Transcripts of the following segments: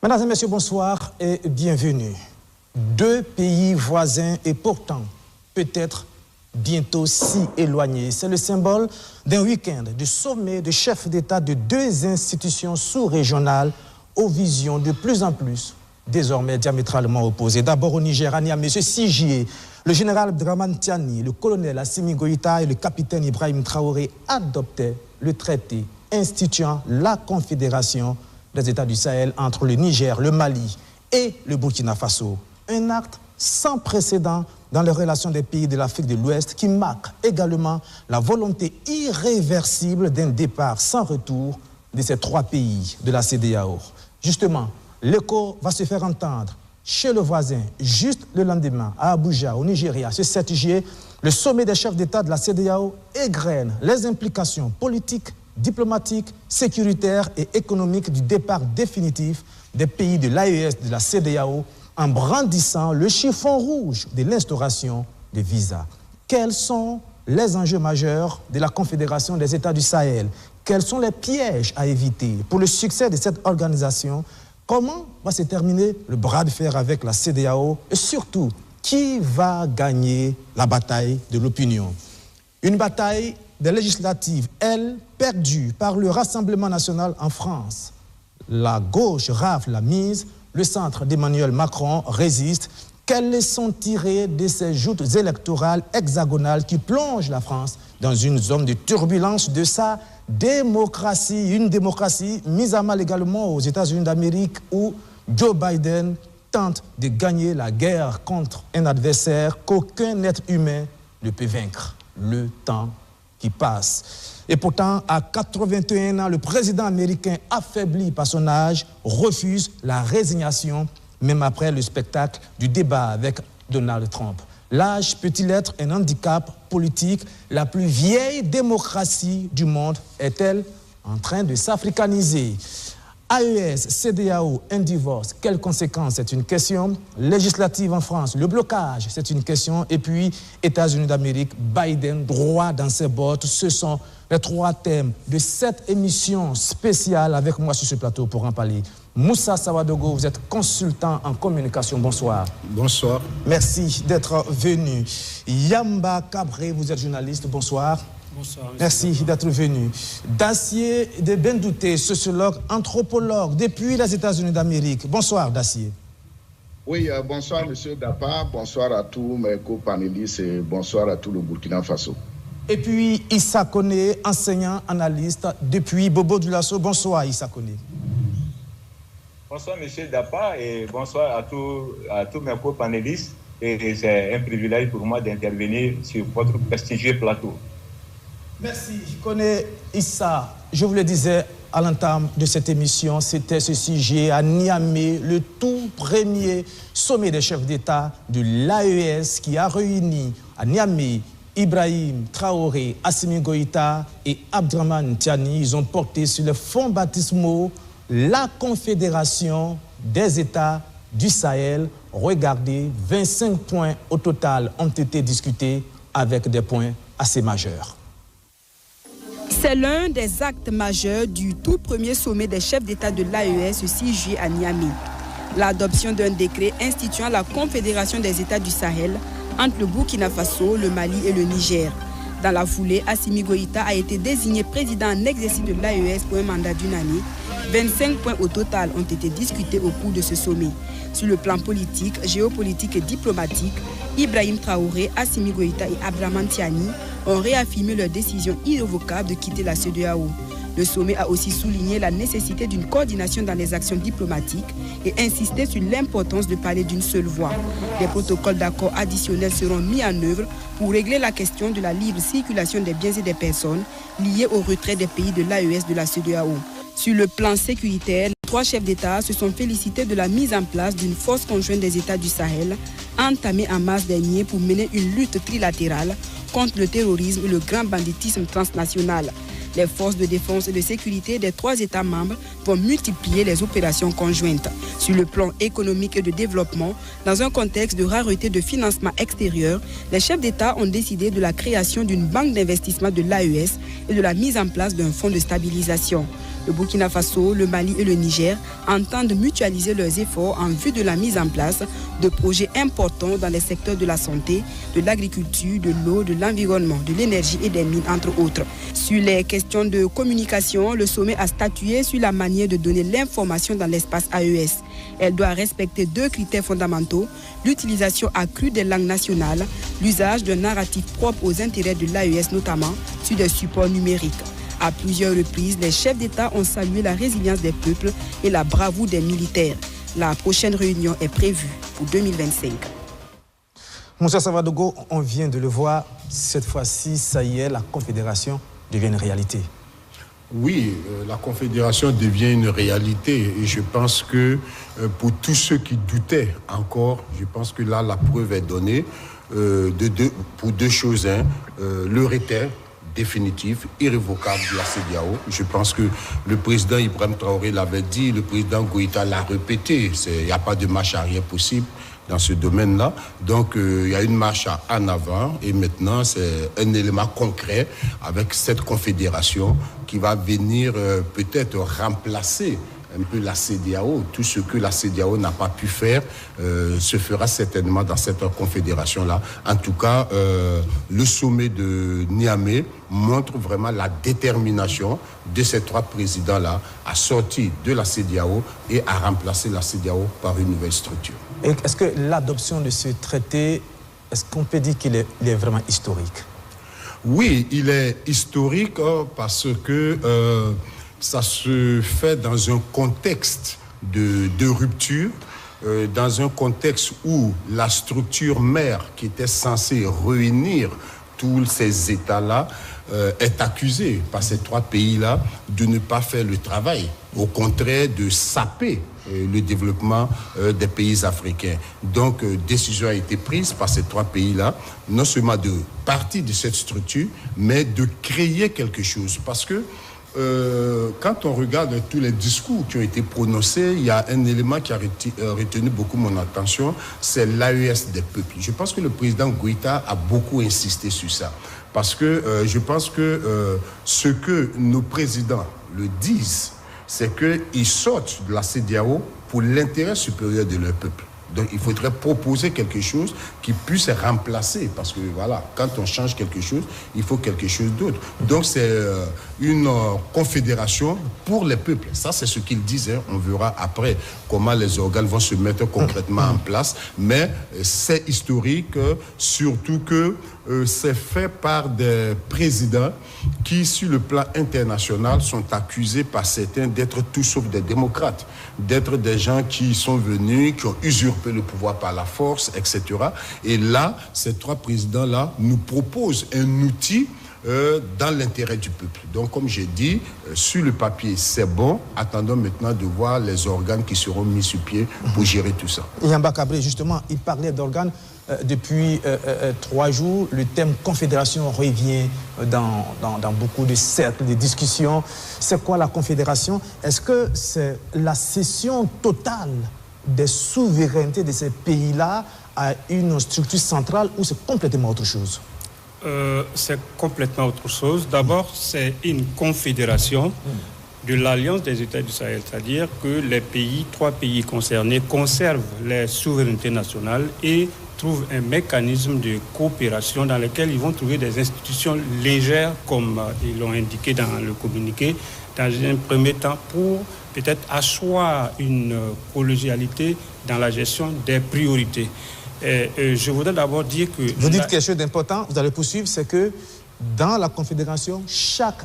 Mesdames et messieurs, bonsoir et bienvenue. Deux pays voisins et pourtant peut-être bientôt si éloignés. C'est le symbole d'un week-end de sommet de chefs d'État de deux institutions sous-régionales aux visions de plus en plus désormais diamétralement opposées. D'abord au Niger, à Niamey, ce 6 juillet, le général Abdraman Tiani, le colonel Assimi Goïta et le capitaine Ibrahim Traoré adoptaient le traité instituant la Confédération des États du Sahel entre le Niger, le Mali et le Burkina Faso. Un acte sans précédent dans les relations des pays de l'Afrique de l'Ouest qui marque également la volonté irréversible d'un départ sans retour de ces trois pays de la CEDEAO. Justement, l'écho va se faire entendre chez le voisin juste le lendemain à Abuja, au Nigeria, ce 7 juillet. Le sommet des chefs d'État de la CEDEAO égrène les implications politiques, diplomatiques, sécuritaires et économiques du départ définitif des pays de l'AES de la CEDEAO en brandissant le chiffon rouge de l'instauration des visas. Quels sont les enjeux majeurs de la Confédération des États du Sahel? Quels sont les pièges à éviter pour le succès de cette organisation? Comment va se terminer le bras de fer avec la CEDEAO? Et surtout, qui va gagner la bataille de l'opinion? Une bataille des législatives, elle, perdue par le Rassemblement national en France. La gauche rafle la mise, le centre d'Emmanuel Macron résiste. Quelles leçons tirer de ces joutes électorales hexagonales qui plongent la France dans une zone de turbulence de sa démocratie, une démocratie mise à mal également aux États-Unis d'Amérique où Joe Biden tente de gagner la guerre contre un adversaire qu'aucun être humain ne peut vaincre, le temps qui passe. Et pourtant, à 81 ans, le président américain, affaibli par son âge, refuse la résignation, même après le spectacle du débat avec Donald Trump. L'âge peut-il être un handicap politique? La plus vieille démocratie du monde est-elle en train de s'africaniser? AES, CEDEAO, un divorce, quelles conséquences? C'est une question. Législative en France, le blocage, c'est une question. Et puis, États-Unis d'Amérique, Biden, droit dans ses bottes. Ce sont les trois thèmes de cette émission spéciale avec moi sur ce plateau pour en parler. Moussa Sawadogo, vous êtes consultant en communication. Bonsoir. Bonsoir. Merci d'être venu. Yamba Cabré, vous êtes journaliste. Bonsoir. Bonsoir. Merci d'être venu. Dacier de Bendouté, sociologue, anthropologue depuis les États-Unis d'Amérique. Bonsoir, Dacier. Oui, bonsoir, monsieur Dapa. Bonsoir à tous mes co-panélistes et bonsoir à tout le Burkina Faso. Et puis, Issa Koné, enseignant, analyste depuis Bobo Dioulasso. Bonsoir, Issa Koné. Bonsoir, monsieur Dapa, et bonsoir à tous mes co-panélistes. Et c'est un privilège pour moi d'intervenir sur votre prestigieux plateau. Merci. Je connais Issa. Je vous le disais à l'entame de cette émission, c'était ce sujet à Niamey, le tout premier sommet des chefs d'État de l'AES qui a réuni à Niamey Ibrahim Traoré, Assimi Goïta et Abdraman Tiani. Ils ont porté sur les fonds baptismaux la Confédération des États du Sahel. Regardez, 25 points au total ont été discutés avec des points assez majeurs. C'est l'un des actes majeurs du tout premier sommet des chefs d'État de l'AES ce 6 juillet à Niamey. L'adoption d'un décret instituant la Confédération des États du Sahel entre le Burkina Faso, le Mali et le Niger. Dans la foulée, Assimi Goïta a été désigné président en exercice de l'AES pour un mandat d'une année. 25 points au total ont été discutés au cours de ce sommet. Sur le plan politique, géopolitique et diplomatique, Ibrahim Traoré, Assimi Goïta et Abdraman Tiani ont réaffirmé leur décision irrévocable de quitter la CEDEAO. Le sommet a aussi souligné la nécessité d'une coordination dans les actions diplomatiques et insisté sur l'importance de parler d'une seule voix. Des protocoles d'accord additionnels seront mis en œuvre pour régler la question de la libre circulation des biens et des personnes liées au retrait des pays de l'AES de la CEDEAO. Sur le plan sécuritaire, les trois chefs d'État se sont félicités de la mise en place d'une force conjointe des États du Sahel, entamée en mars dernier pour mener une lutte trilatérale contre le terrorisme et le grand banditisme transnational. Les forces de défense et de sécurité des trois États membres vont multiplier les opérations conjointes. Sur le plan économique et de développement, dans un contexte de rareté de financement extérieur, les chefs d'État ont décidé de la création d'une banque d'investissement de l'AES et de la mise en place d'un fonds de stabilisation. Le Burkina Faso, le Mali et le Niger entendent mutualiser leurs efforts en vue de la mise en place de projets importants dans les secteurs de la santé, de l'agriculture, de l'eau, de l'environnement, de l'énergie et des mines, entre autres. Sur les questions de communication, le sommet a statué sur la manière de donner l'information dans l'espace AES. Elle doit respecter 2 critères fondamentaux, l'utilisation accrue des langues nationales, l'usage d'un narratif propre aux intérêts de l'AES, notamment sur des supports numériques. À plusieurs reprises, les chefs d'État ont salué la résilience des peuples et la bravoure des militaires. La prochaine réunion est prévue pour 2025. Moussa Savadogo, on vient de le voir, cette fois-ci, ça y est, la Confédération devient une réalité. Oui, la Confédération devient une réalité et je pense que pour tous ceux qui doutaient encore, je pense que là, la preuve est donnée pour 2 choses. Le retrait définitif, irrévocable de la CEDEAO. Je pense que le président Ibrahim Traoré l'avait dit, le président Goïta l'a répété, il n'y a pas de marche arrière possible dans ce domaine-là. Donc, il y a une marche en avant et maintenant, c'est un élément concret avec cette confédération qui va venir peut-être remplacer un peu la CEDEAO. Tout ce que la CEDEAO n'a pas pu faire se fera certainement dans cette confédération-là. En tout cas, le sommet de Niamey montre vraiment la détermination de ces 3 présidents-là à sortir de la CEDEAO et à remplacer la CEDEAO par une nouvelle structure. Et est-ce que l'adoption de ce traité, est-ce qu'on peut dire qu'il est vraiment historique? Oui, il est historique parce que ça se fait dans un contexte de rupture, dans un contexte où la structure mère qui était censée réunir tous ces États-là est accusée par ces 3 pays-là de ne pas faire le travail, au contraire de saper le développement des pays africains. Donc, décision a été prise par ces 3 pays-là, non seulement de partir de cette structure, mais de créer quelque chose. Parce que quand on regarde tous les discours qui ont été prononcés, il y a un élément qui a retenu beaucoup mon attention, c'est l'AES des peuples. Je pense que le président Goïta a beaucoup insisté sur ça. Parce que je pense que ce que nos présidents le disent, c'est qu'ils sortent de la CEDEAO pour l'intérêt supérieur de leur peuple. Donc, il faudrait proposer quelque chose qui puisse remplacer. Parce que, voilà, quand on change quelque chose, il faut quelque chose d'autre. Donc, c'est une confédération pour les peuples. Ça, c'est ce qu'ils disent. On verra après comment les organes vont se mettre concrètement en place. Mais c'est historique, surtout que c'est fait par des présidents qui, sur le plan international, sont accusés par certains d'être tout sauf des démocrates, d'être des gens qui sont venus, qui ont usurpé le pouvoir par la force, etc. Et là, ces 3 présidents-là nous proposent un outil dans l'intérêt du peuple. Donc, comme j'ai dit, sur le papier, c'est bon. Attendons maintenant de voir les organes qui seront mis sur pied pour gérer tout ça. Yamba Cabré, justement, il parlait d'organes. Depuis 3 jours, le thème confédération revient dans beaucoup de cercles, de discussions. C'est quoi la confédération? Est-ce que c'est la cession totale des souverainetés de ces pays-là à une structure centrale ou c'est complètement autre chose? C'est complètement autre chose. D'abord, c'est une confédération de l'Alliance des États du Sahel, c'est-à-dire que les 3 pays concernés conservent les souverainetés nationales et trouvent un mécanisme de coopération dans lequel ils vont trouver des institutions légères, comme ils l'ont indiqué dans le communiqué, dans un premier temps pour peut-être asseoir une collégialité dans la gestion des priorités. Je voudrais d'abord dire que... Vous dites quelque chose d'important, vous allez poursuivre, c'est que dans la Confédération, chaque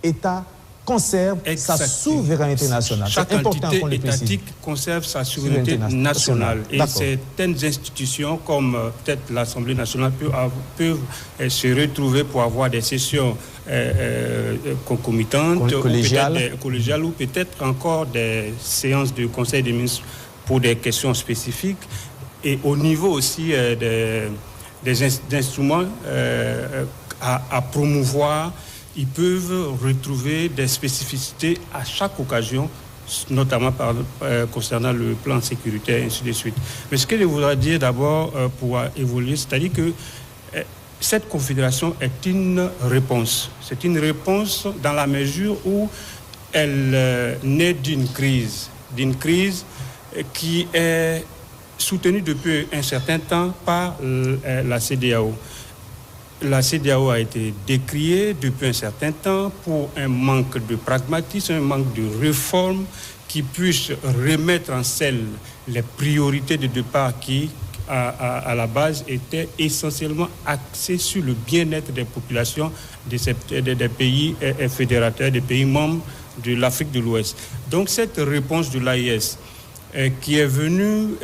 État conserve sa souveraineté nationale. Chaque entité étatique conserve sa souveraineté nationale. Et certaines institutions, comme peut-être l'Assemblée nationale, peuvent se retrouver pour avoir des sessions concomitantes, collégiales, ou peut-être encore des séances de conseil des ministres pour des questions spécifiques. Et au niveau aussi des instruments à promouvoir, ils peuvent retrouver des spécificités à chaque occasion, notamment concernant le plan sécuritaire, ainsi de suite. Mais ce que je voudrais dire d'abord pour évoluer, c'est-à-dire que cette confédération est une réponse. C'est une réponse dans la mesure où elle naît d'une crise qui est soutenue depuis un certain temps par la CEDEAO. La CEDEAO a été décriée depuis un certain temps pour un manque de pragmatisme, un manque de réforme qui puisse remettre en selle les priorités de départ qui, à la base, étaient essentiellement axées sur le bien-être des populations des pays fédérateurs, des pays membres de l'Afrique de l'Ouest. Donc cette réponse de l'AES qui est venue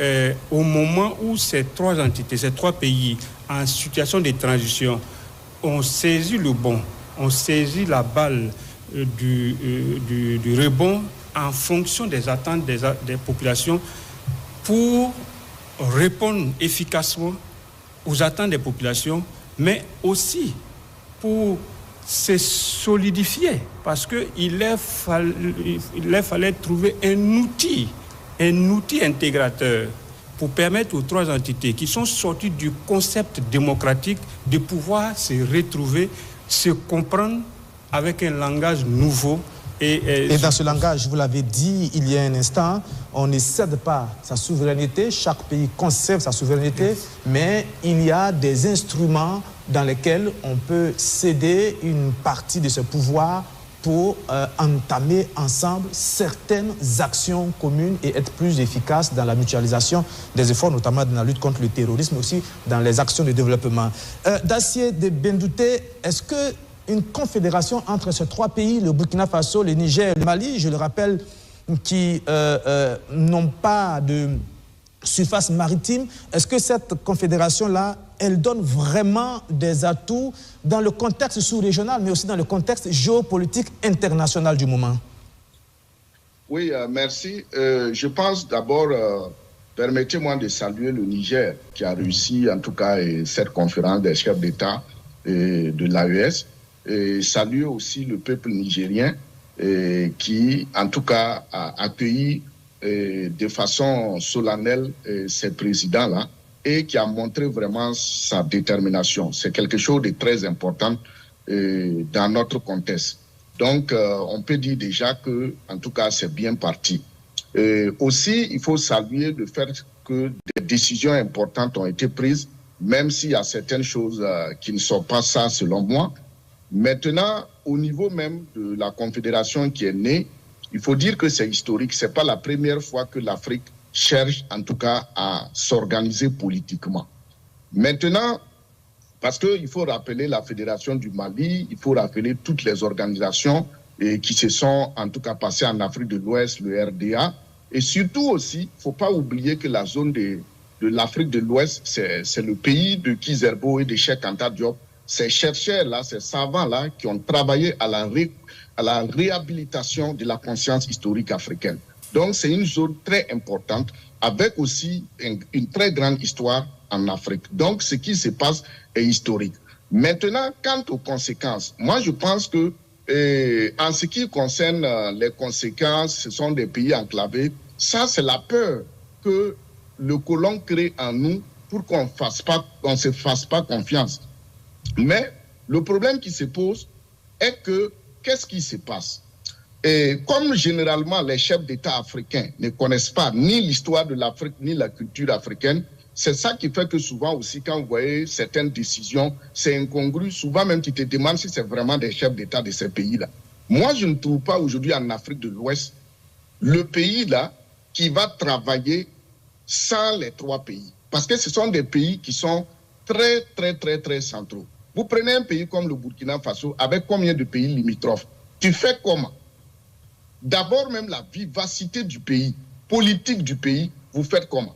au moment où ces trois entités, ces trois pays en situation de transition ont saisi le bon, ont saisi la balle du rebond en fonction des attentes des populations pour répondre efficacement aux attentes des populations, mais aussi pour se solidifier, parce qu'il fallait trouver un outil intégrateur pour permettre aux trois entités qui sont sorties du concept démocratique de pouvoir se retrouver, se comprendre avec un langage nouveau. Et dans ce langage, vous l'avez dit il y a un instant, on ne cède pas sa souveraineté, chaque pays conserve sa souveraineté, mais il y a des instruments dans lesquels on peut céder une partie de ce pouvoir pour entamer ensemble certaines actions communes et être plus efficaces dans la mutualisation des efforts, notamment dans la lutte contre le terrorisme, aussi dans les actions de développement. Dacier de Bendouté, est-ce qu'une confédération entre ces trois pays, le Burkina Faso, le Niger et le Mali, je le rappelle, qui n'ont pas de surface maritime, est-ce que cette confédération-là, elle donne vraiment des atouts dans le contexte sous-régional, mais aussi dans le contexte géopolitique international du moment? Oui, merci. Je pense d'abord, permettez-moi de saluer le Niger, qui a réussi, en tout cas, cette conférence des chefs d'État de l'AES, et saluer aussi le peuple nigérien, qui, en tout cas, a accueilli de façon solennelle ces présidents-là, et qui a montré vraiment sa détermination. C'est quelque chose de très important dans notre contexte. Donc, on peut dire déjà que, en tout cas, c'est bien parti. Aussi, il faut saluer le fait que des décisions importantes ont été prises, même s'il y a certaines choses qui ne sont pas ça, selon moi. Maintenant, au niveau même de la confédération qui est née, il faut dire que c'est historique. Ce n'est pas la première fois que l'Afrique cherche en tout cas à s'organiser politiquement. Maintenant, parce qu'il faut rappeler la Fédération du Mali, il faut rappeler toutes les organisations qui se sont en tout cas passées en Afrique de l'Ouest, le RDA, et surtout aussi, il ne faut pas oublier que la zone de l'Afrique de l'Ouest, c'est le pays de Kizerbo et de Cheikh Anta Diop, ces chercheurs-là, ces savants-là qui ont travaillé à la réhabilitation de la conscience historique africaine. Donc, c'est une zone très importante, avec aussi une très grande histoire en Afrique. Donc, ce qui se passe est historique. Maintenant, quant aux conséquences, moi, je pense que, en ce qui concerne les conséquences, ce sont des pays enclavés. Ça, c'est la peur que le colon crée en nous pour qu'on ne se fasse pas confiance. Mais le problème qui se pose est que, qu'est-ce qui se passe? Et comme généralement les chefs d'État africains ne connaissent pas ni l'histoire de l'Afrique ni la culture africaine, c'est ça qui fait que souvent aussi quand vous voyez certaines décisions, c'est incongru. Souvent même tu te demandes si c'est vraiment des chefs d'État de ces pays-là. Moi, je ne trouve pas aujourd'hui en Afrique de l'Ouest le pays-là qui va travailler sans les trois pays. Parce que ce sont des pays qui sont très, très, très, très centraux. Vous prenez un pays comme le Burkina Faso, avec combien de pays limitrophes? Tu fais comment? D'abord même la vivacité du pays, politique du pays, vous faites comment?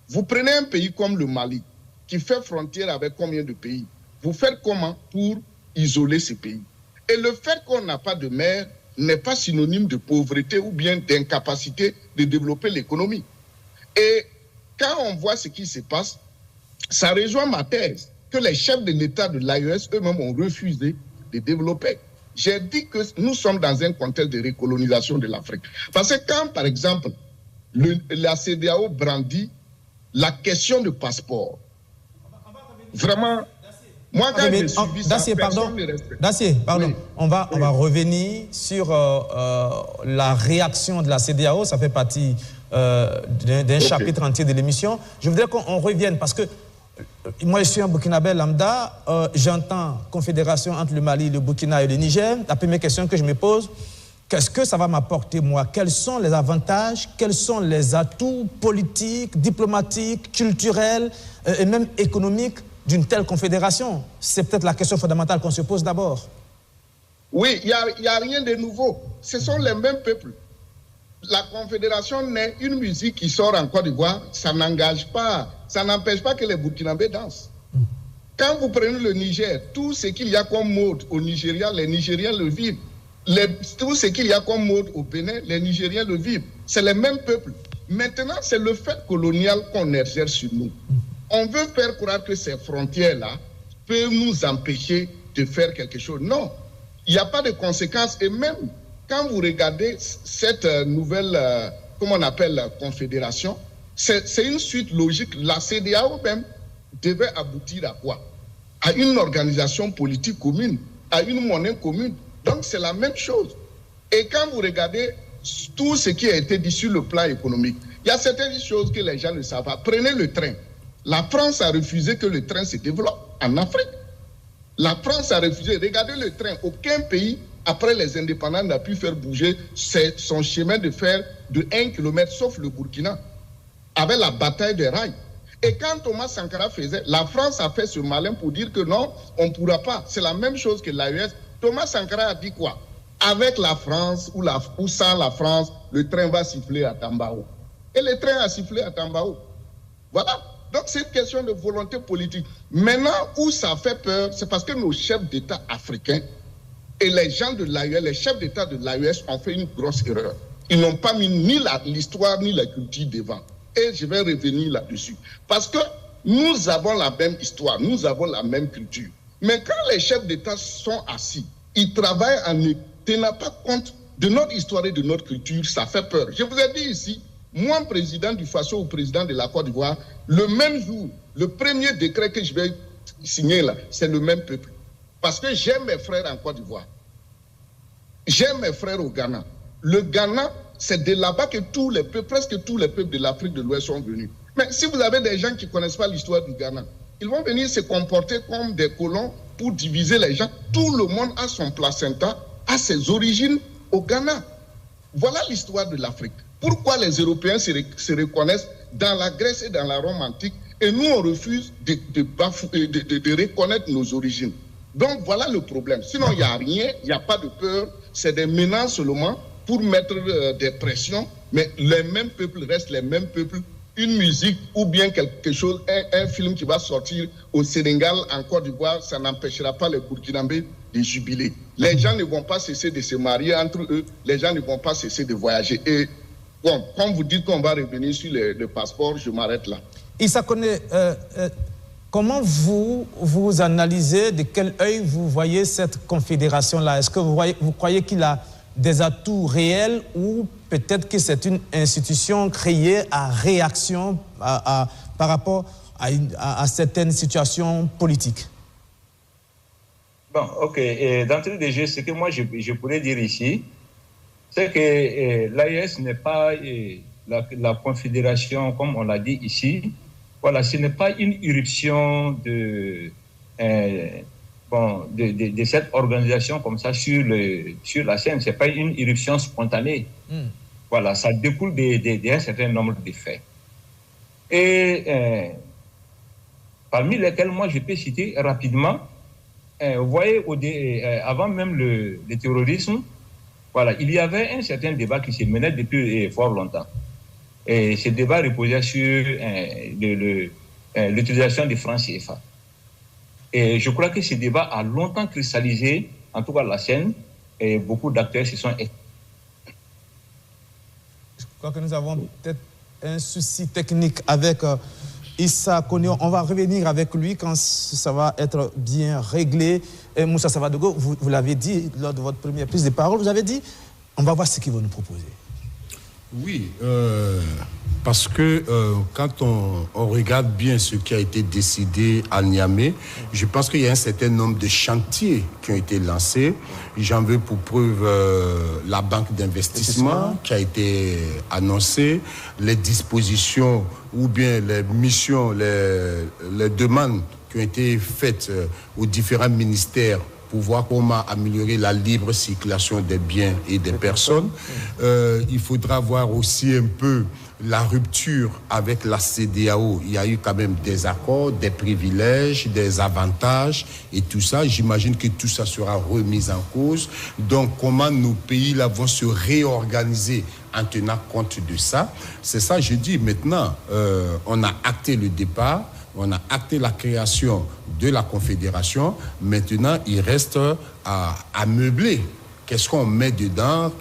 Vous prenez un pays comme le Mali, qui fait frontière avec combien de pays? Vous faites comment pour isoler ces pays? Et le fait qu'on n'a pas de mer n'est pas synonyme de pauvreté ou bien d'incapacité de développer l'économie. Et quand on voit ce qui se passe, ça rejoint ma thèse, que les chefs de l'État de l'AES eux-mêmes ont refusé de développer. J'ai dit que nous sommes dans un contexte de recolonisation de l'Afrique. Parce que quand, par exemple, la CEDEAO brandit la question de passeport, vraiment, Moi, quand j'ai suivi ça, personne ne respecte. Dacier, pardon. Oui. On va revenir sur la réaction de la CEDEAO. Ça fait partie d'un chapitre entier de l'émission. Je voudrais qu'on revienne parce que moi, je suis un Burkinabé lambda. J'entends confédération entre le Mali, le Burkina et le Niger. La première question que je me pose, qu'est-ce que ça va m'apporter, moi? Quels sont les avantages, quels sont les atouts politiques, diplomatiques, culturels et même économiques d'une telle confédération? C'est peut-être la question fondamentale qu'on se pose d'abord. Oui, il n'y a rien de nouveau. Ce sont les mêmes peuples. La confédération n'est une musique qui sort en Côte d'Ivoire, ça n'engage pas, ça n'empêche pas que les Burkinabés dansent. Quand vous prenez le Niger, tout ce qu'il y a comme mode au Nigeria, les Nigériens le vivent. Tout ce qu'il y a comme mode au Bénin, les Nigériens le vivent. C'est les mêmes peuples. Maintenant, c'est le fait colonial qu'on exerce sur nous. On veut faire croire que ces frontières-là peuvent nous empêcher de faire quelque chose. Non, il n'y a pas de conséquences. Et même quand vous regardez cette nouvelle, comment on appelle, confédération, c'est une suite logique. La CEDEAO même devait aboutir à quoi? À une organisation politique commune, à une monnaie commune. Donc c'est la même chose. Et quand vous regardez tout ce qui a été dit sur le plan économique, il y a certaines choses que les gens ne savent pas. Prenez le train. La France a refusé que le train se développe en Afrique. La France a refusé. Regardez le train. Aucun pays, après les indépendants, n'a pu faire bouger son chemin de fer de 1 km, sauf le Burkina, avec la bataille des rails. Et quand Thomas Sankara faisait, la France a fait ce malin pour dire que non, on ne pourra pas. C'est la même chose que l'AES. Thomas Sankara a dit quoi? Avec la France ou sans la France, le train va siffler à Tambao. Et le train a sifflé à Tambao. Voilà. Donc c'est une question de volonté politique. Maintenant, où ça fait peur, c'est parce que nos chefs d'État africains et les gens de l'AES, les chefs d'État de l'AES ont fait une grosse erreur. Ils n'ont pas mis ni l'histoire ni la culture devant. Et je vais revenir là-dessus. Parce que nous avons la même histoire, nous avons la même culture. Mais quand les chefs d'État sont assis, ils travaillent en ne tenant pas compte de notre histoire et de notre culture, ça fait peur. Je vous ai dit ici, moi, président du Faso ou président de la Côte d'Ivoire, le même jour, le premier décret que je vais signer là, c'est le même peuple. Parce que j'ai mes frères en Côte d'Ivoire. J'ai mes frères au Ghana. Le Ghana, c'est de là-bas que tous les peuples, presque tous les peuples de l'Afrique de l'Ouest sont venus. Mais si vous avez des gens qui ne connaissent pas l'histoire du Ghana, ils vont venir se comporter comme des colons pour diviser les gens. Tout le monde a son placenta, a ses origines au Ghana. Voilà l'histoire de l'Afrique. Pourquoi les Européens se reconnaissent dans la Grèce et dans la Rome antique et nous, on refuse de reconnaître nos origines. Donc, voilà le problème. Sinon, il n'y a rien, il n'y a pas de peur. C'est des menaces seulement pour mettre des pressions. Mais les mêmes peuples restent les mêmes peuples. Une musique ou bien quelque chose, un film qui va sortir au Sénégal, en Côte d'Ivoire, ça n'empêchera pas les Burkinabés de jubiler. Les gens ne vont pas cesser de se marier entre eux. Les gens ne vont pas cesser de voyager. Et bon, quand vous dites qu'on va revenir sur le passeport, je m'arrête là. Issa Koné, comment vous analysez, de quel œil vous voyez cette confédération-là? Est-ce que vous croyez qu'il a des atouts réels ou peut-être que c'est une institution créée à réaction par rapport à certaines situations politiques? Bon, ok. D'entrée de jeu, ce que moi je pourrais dire ici, c'est que l'AES n'est pas la confédération, comme on l'a dit ici. Voilà, ce n'est pas une irruption de cette organisation comme ça sur la scène. Ce n'est pas une irruption spontanée. Voilà, ça découle d'un certain nombre de faits. Et parmi lesquels, moi, je peux citer rapidement, vous voyez, avant même le terrorisme, voilà, il y avait un certain débat qui se menait depuis fort longtemps. Et ce débat reposait sur l'utilisation des francs CFA. Et je crois que ce débat a longtemps cristallisé, en tout cas la scène, et beaucoup d'acteurs se sont... Je crois que nous avons peut-être un souci technique avec Issa Koné. On va revenir avec lui quand ça va être bien réglé. Et Moussa Savadogo, vous l'avez dit lors de votre première prise de parole, vous avez dit, on va voir ce qu'il va nous proposer. Oui, Parce que quand on regarde bien ce qui a été décidé à Niamey, je pense qu'il y a un certain nombre de chantiers qui ont été lancés. J'en veux pour preuve la banque d'investissement qui a été annoncée, les dispositions ou bien les missions, les demandes qui ont été faites aux différents ministères pour voir comment améliorer la libre circulation des biens et des personnes. Il faudra voir aussi un peu la rupture avec la CEDEAO. Il y a eu quand même des accords, des privilèges, des avantages et tout ça. J'imagine que tout ça sera remis en cause. Donc, comment nos pays là vont se réorganiser en tenant compte de ça. C'est ça, je dis, maintenant, on a acté le départ, on a acté la création de la Confédération. Maintenant, il reste à meubler. Qu'est-ce qu'on met dedans?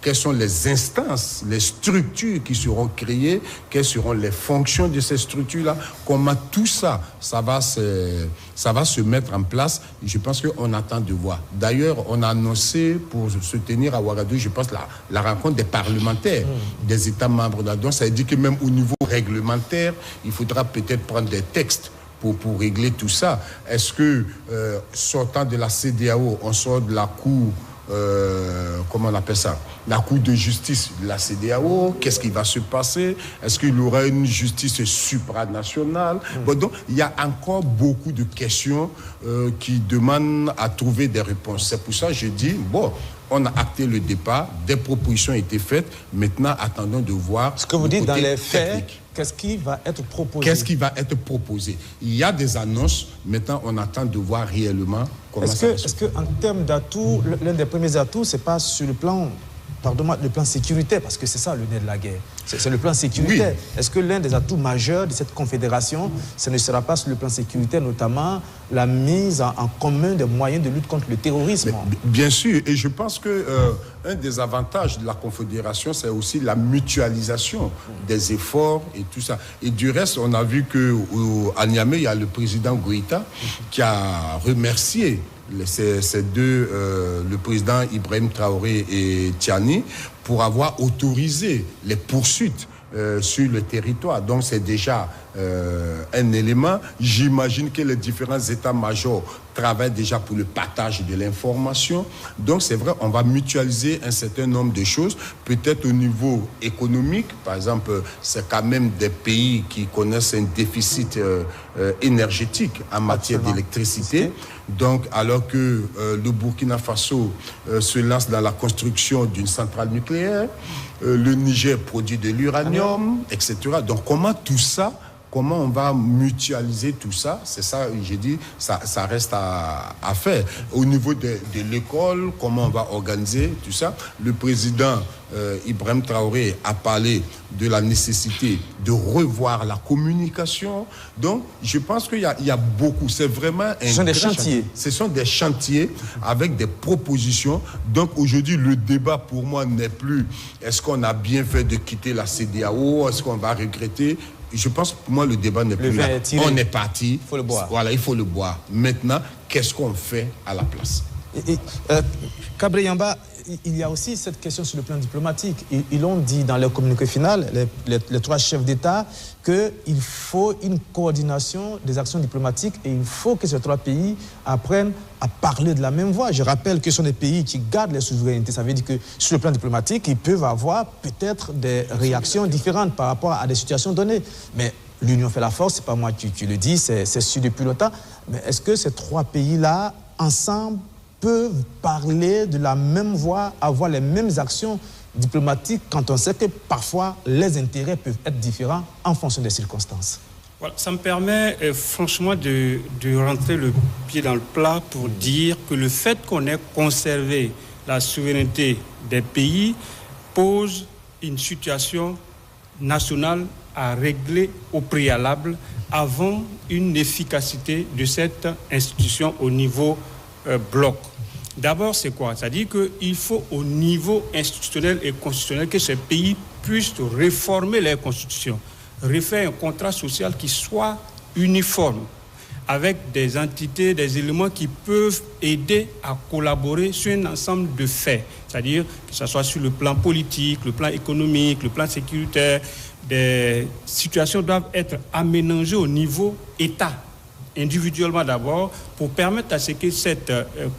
Quelles sont les instances, les structures qui seront créées? Quelles seront les fonctions de ces structures-là? Comment tout ça, ça va se mettre en place? Je pense qu'on attend de voir. D'ailleurs, on a annoncé pour se tenir à Ouagadougou, je pense, la rencontre des parlementaires des États membres. Donc, ça veut dire que même au niveau réglementaire, il faudra peut-être prendre des textes pour régler tout ça. Est-ce que, sortant de la CEDEAO, on sort de la Cour... comment on appelle ça, la Cour de justice de la CEDEAO, qu'est-ce qui va se passer? Est-ce qu'il y aura une justice supranationale? Bon, donc, il y a encore beaucoup de questions qui demandent à trouver des réponses. C'est pour ça que je dis, bon, on a acté le départ, des propositions ont été faites, maintenant attendons de voir... Ce que vous dites dans les faits, qu'est-ce qui va être proposé? Qu'est-ce qui va être proposé? Il y a des annonces, maintenant on attend de voir réellement comment ça va se Est-ce qu'en termes d'atouts, l'un des premiers atouts, c'est pas sur le plan, pardonne-moi, le plan sécuritaire, parce que c'est ça le nez de la guerre. C'est le plan sécuritaire. Oui. Est-ce que l'un des atouts majeurs de cette confédération, ce ne sera pas sur le plan sécuritaire, notamment la mise en commun des moyens de lutte contre le terrorisme? Bien sûr, et je pense que un des avantages de la confédération, c'est aussi la mutualisation des efforts et tout ça. Et du reste, on a vu qu'à Niamey, il y a le président Goïta qui a remercié ces deux, le président Ibrahim Traoré et Tiani, pour avoir autorisé les poursuites sur le territoire. Donc c'est déjà un élément. J'imagine que les différents états-majors travaillent déjà pour le partage de l'information. Donc c'est vrai, on va mutualiser un certain nombre de choses. Peut-être au niveau économique, par exemple, c'est quand même des pays qui connaissent un déficit énergétique en matière d'électricité. Donc, alors que le Burkina Faso se lance dans la construction d'une centrale nucléaire, le Niger produit de l'uranium, etc. Donc, comment on va mutualiser tout ça? C'est ça, j'ai dit, ça reste à faire. Au niveau de l'école, comment on va organiser tout ça? Le président Ibrahim Traoré a parlé de la nécessité de revoir la communication. Donc, je pense qu'il y a beaucoup. C'est vraiment un... Ce sont des chantiers. Ce sont des chantiers avec des propositions. Donc, aujourd'hui, le débat pour moi n'est plus est-ce qu'on a bien fait de quitter la CEDEAO? Est-ce qu'on va regretter? Je pense que pour moi, le débat n'est plus là. On est parti. Il faut le boire. Voilà, il faut le boire. Maintenant, qu'est-ce qu'on fait à la place? Kabré Yamba, il y a aussi cette question sur le plan diplomatique. Ils ont dit dans leur communiqué final, les trois chefs d'État, qu'il faut une coordination des actions diplomatiques et il faut que ces trois pays apprennent à parler de la même voix. Je rappelle que ce sont des pays qui gardent les souverainetés. Ça veut dire que sur le plan diplomatique, ils peuvent avoir peut-être des réactions différentes par rapport à des situations données. Mais l'union fait la force, c'est pas moi qui le dis, c'est su depuis longtemps. Mais est-ce que ces trois pays-là, ensemble, peuvent parler de la même voix, avoir les mêmes actions diplomatiques quand on sait que parfois les intérêts peuvent être différents en fonction des circonstances? Voilà, ça me permet franchement de rentrer le pied dans le plat pour dire que le fait qu'on ait conservé la souveraineté des pays pose une situation nationale à régler au préalable avant une efficacité de cette institution au niveau bloc. D'abord, c'est quoi? C'est-à-dire qu'il faut au niveau institutionnel et constitutionnel que ces pays puissent réformer leur constitution, refaire un contrat social qui soit uniforme, avec des entités, des éléments qui peuvent aider à collaborer sur un ensemble de faits. C'est-à-dire que ce soit sur le plan politique, le plan économique, le plan sécuritaire, des situations doivent être aménagées au niveau État, individuellement d'abord, pour permettre à ce que cette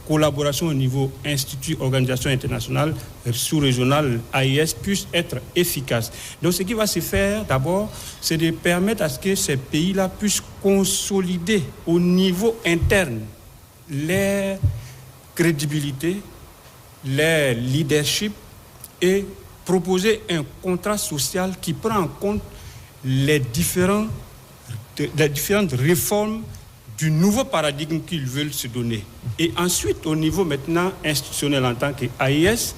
collaboration au niveau Institut, Organisation internationale, sous-régionale, AIS, puisse être efficace. Donc ce qui va se faire d'abord, c'est de permettre à ce que ces pays-là puissent consolider au niveau interne leur crédibilité, leur leadership et proposer un contrat social qui prend en compte les différentes réformes du nouveau paradigme qu'ils veulent se donner. Et ensuite, au niveau maintenant institutionnel en tant qu'AIS,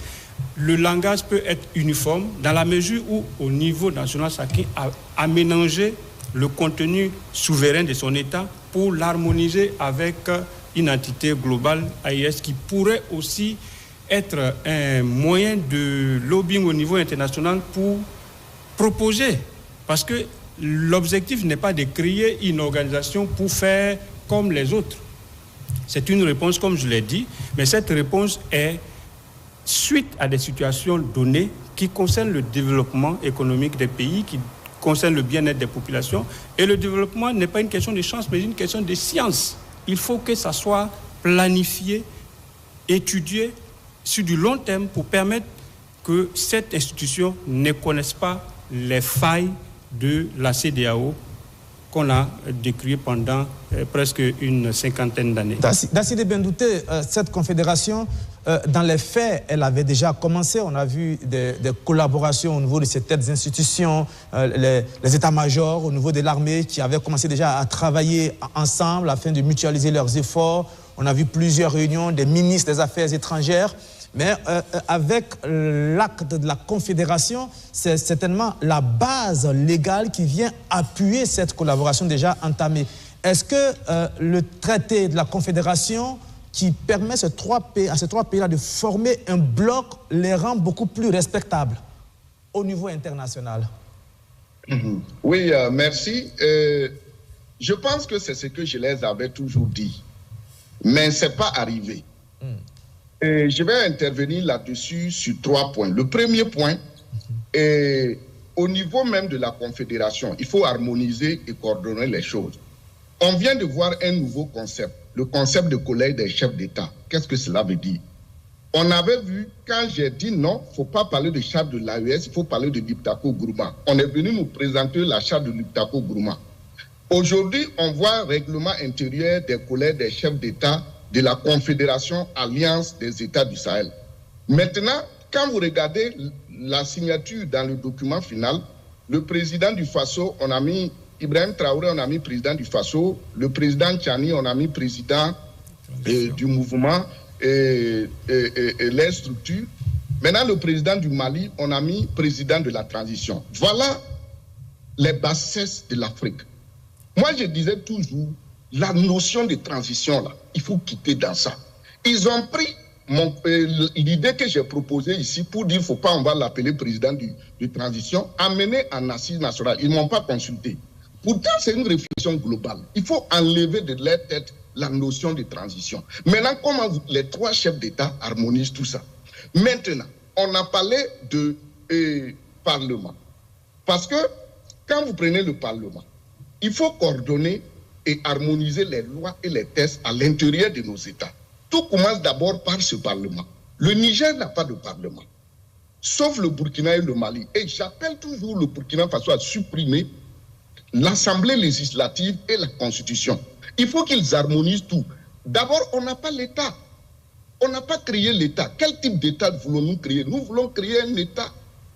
le langage peut être uniforme dans la mesure où, au niveau national, chacun a aménagé le contenu souverain de son État pour l'harmoniser avec une entité globale, AIS, qui pourrait aussi être un moyen de lobbying au niveau international pour proposer. Parce que l'objectif n'est pas de créer une organisation pour faire comme les autres. C'est une réponse, comme je l'ai dit, mais cette réponse est suite à des situations données qui concernent le développement économique des pays, qui concernent le bien-être des populations. Et le développement n'est pas une question de chance, mais une question de science. Il faut que ça soit planifié, étudié sur du long terme pour permettre que cette institution ne connaisse pas les failles de la CEDEAO qu'on a décrié pendant presque une cinquantaine d'années. Dassiré Bendouté, cette confédération, dans les faits, elle avait déjà commencé. On a vu des collaborations au niveau de ces têtes institutions, les états-majors au niveau de l'armée qui avaient commencé déjà à travailler ensemble afin de mutualiser leurs efforts. On a vu plusieurs réunions des ministres des Affaires étrangères. Mais avec l'acte de la Confédération, c'est certainement la base légale qui vient appuyer cette collaboration déjà entamée. Est-ce que le traité de la Confédération qui permet à ces trois pays-là de former un bloc les rend beaucoup plus respectables au niveau international? Oui, merci. Je pense que c'est ce que je les avais toujours dit. Mais ce n'est pas arrivé. Et je vais intervenir là-dessus sur 3 points. Le premier point, au niveau même de la Confédération, il faut harmoniser et coordonner les choses. On vient de voir un nouveau concept, le concept de collège des chefs d'État. Qu'est-ce que cela veut dire? On avait vu, quand j'ai dit non, il ne faut pas parler de charte de l'AES, il faut parler de Liptako Gourma. On est venu nous présenter la charte de Liptako Gourma. Aujourd'hui, on voit un règlement intérieur des collèges des chefs d'État de la Confédération Alliance des États du Sahel. Maintenant, quand vous regardez la signature dans le document final, le président du Faso, on a mis Ibrahim Traoré, on a mis président du Faso, le président Tchani, on a mis président du mouvement et les structures. Maintenant, le président du Mali, on a mis président de la transition. Voilà les bassesses de l'Afrique. Moi, je disais toujours, la notion de transition, là, il faut quitter dans ça. Ils ont pris l'idée que j'ai proposée ici pour dire, faut pas, on va l'appeler président de transition, amener en assise nationale. Ils ne m'ont pas consulté. Pourtant, c'est une réflexion globale. Il faut enlever de leur tête la notion de transition. Maintenant, comment les 3 chefs d'État harmonisent tout ça? Maintenant, on a parlé de Parlement. Parce que quand vous prenez le Parlement, il faut coordonner et harmoniser les lois et les textes à l'intérieur de nos États. Tout commence d'abord par ce Parlement. Le Niger n'a pas de Parlement, sauf le Burkina et le Mali. Et j'appelle toujours le Burkina Faso à supprimer l'Assemblée législative et la Constitution. Il faut qu'ils harmonisent tout. D'abord, on n'a pas l'État. On n'a pas créé l'État. Quel type d'État voulons-nous créer? Nous voulons créer un État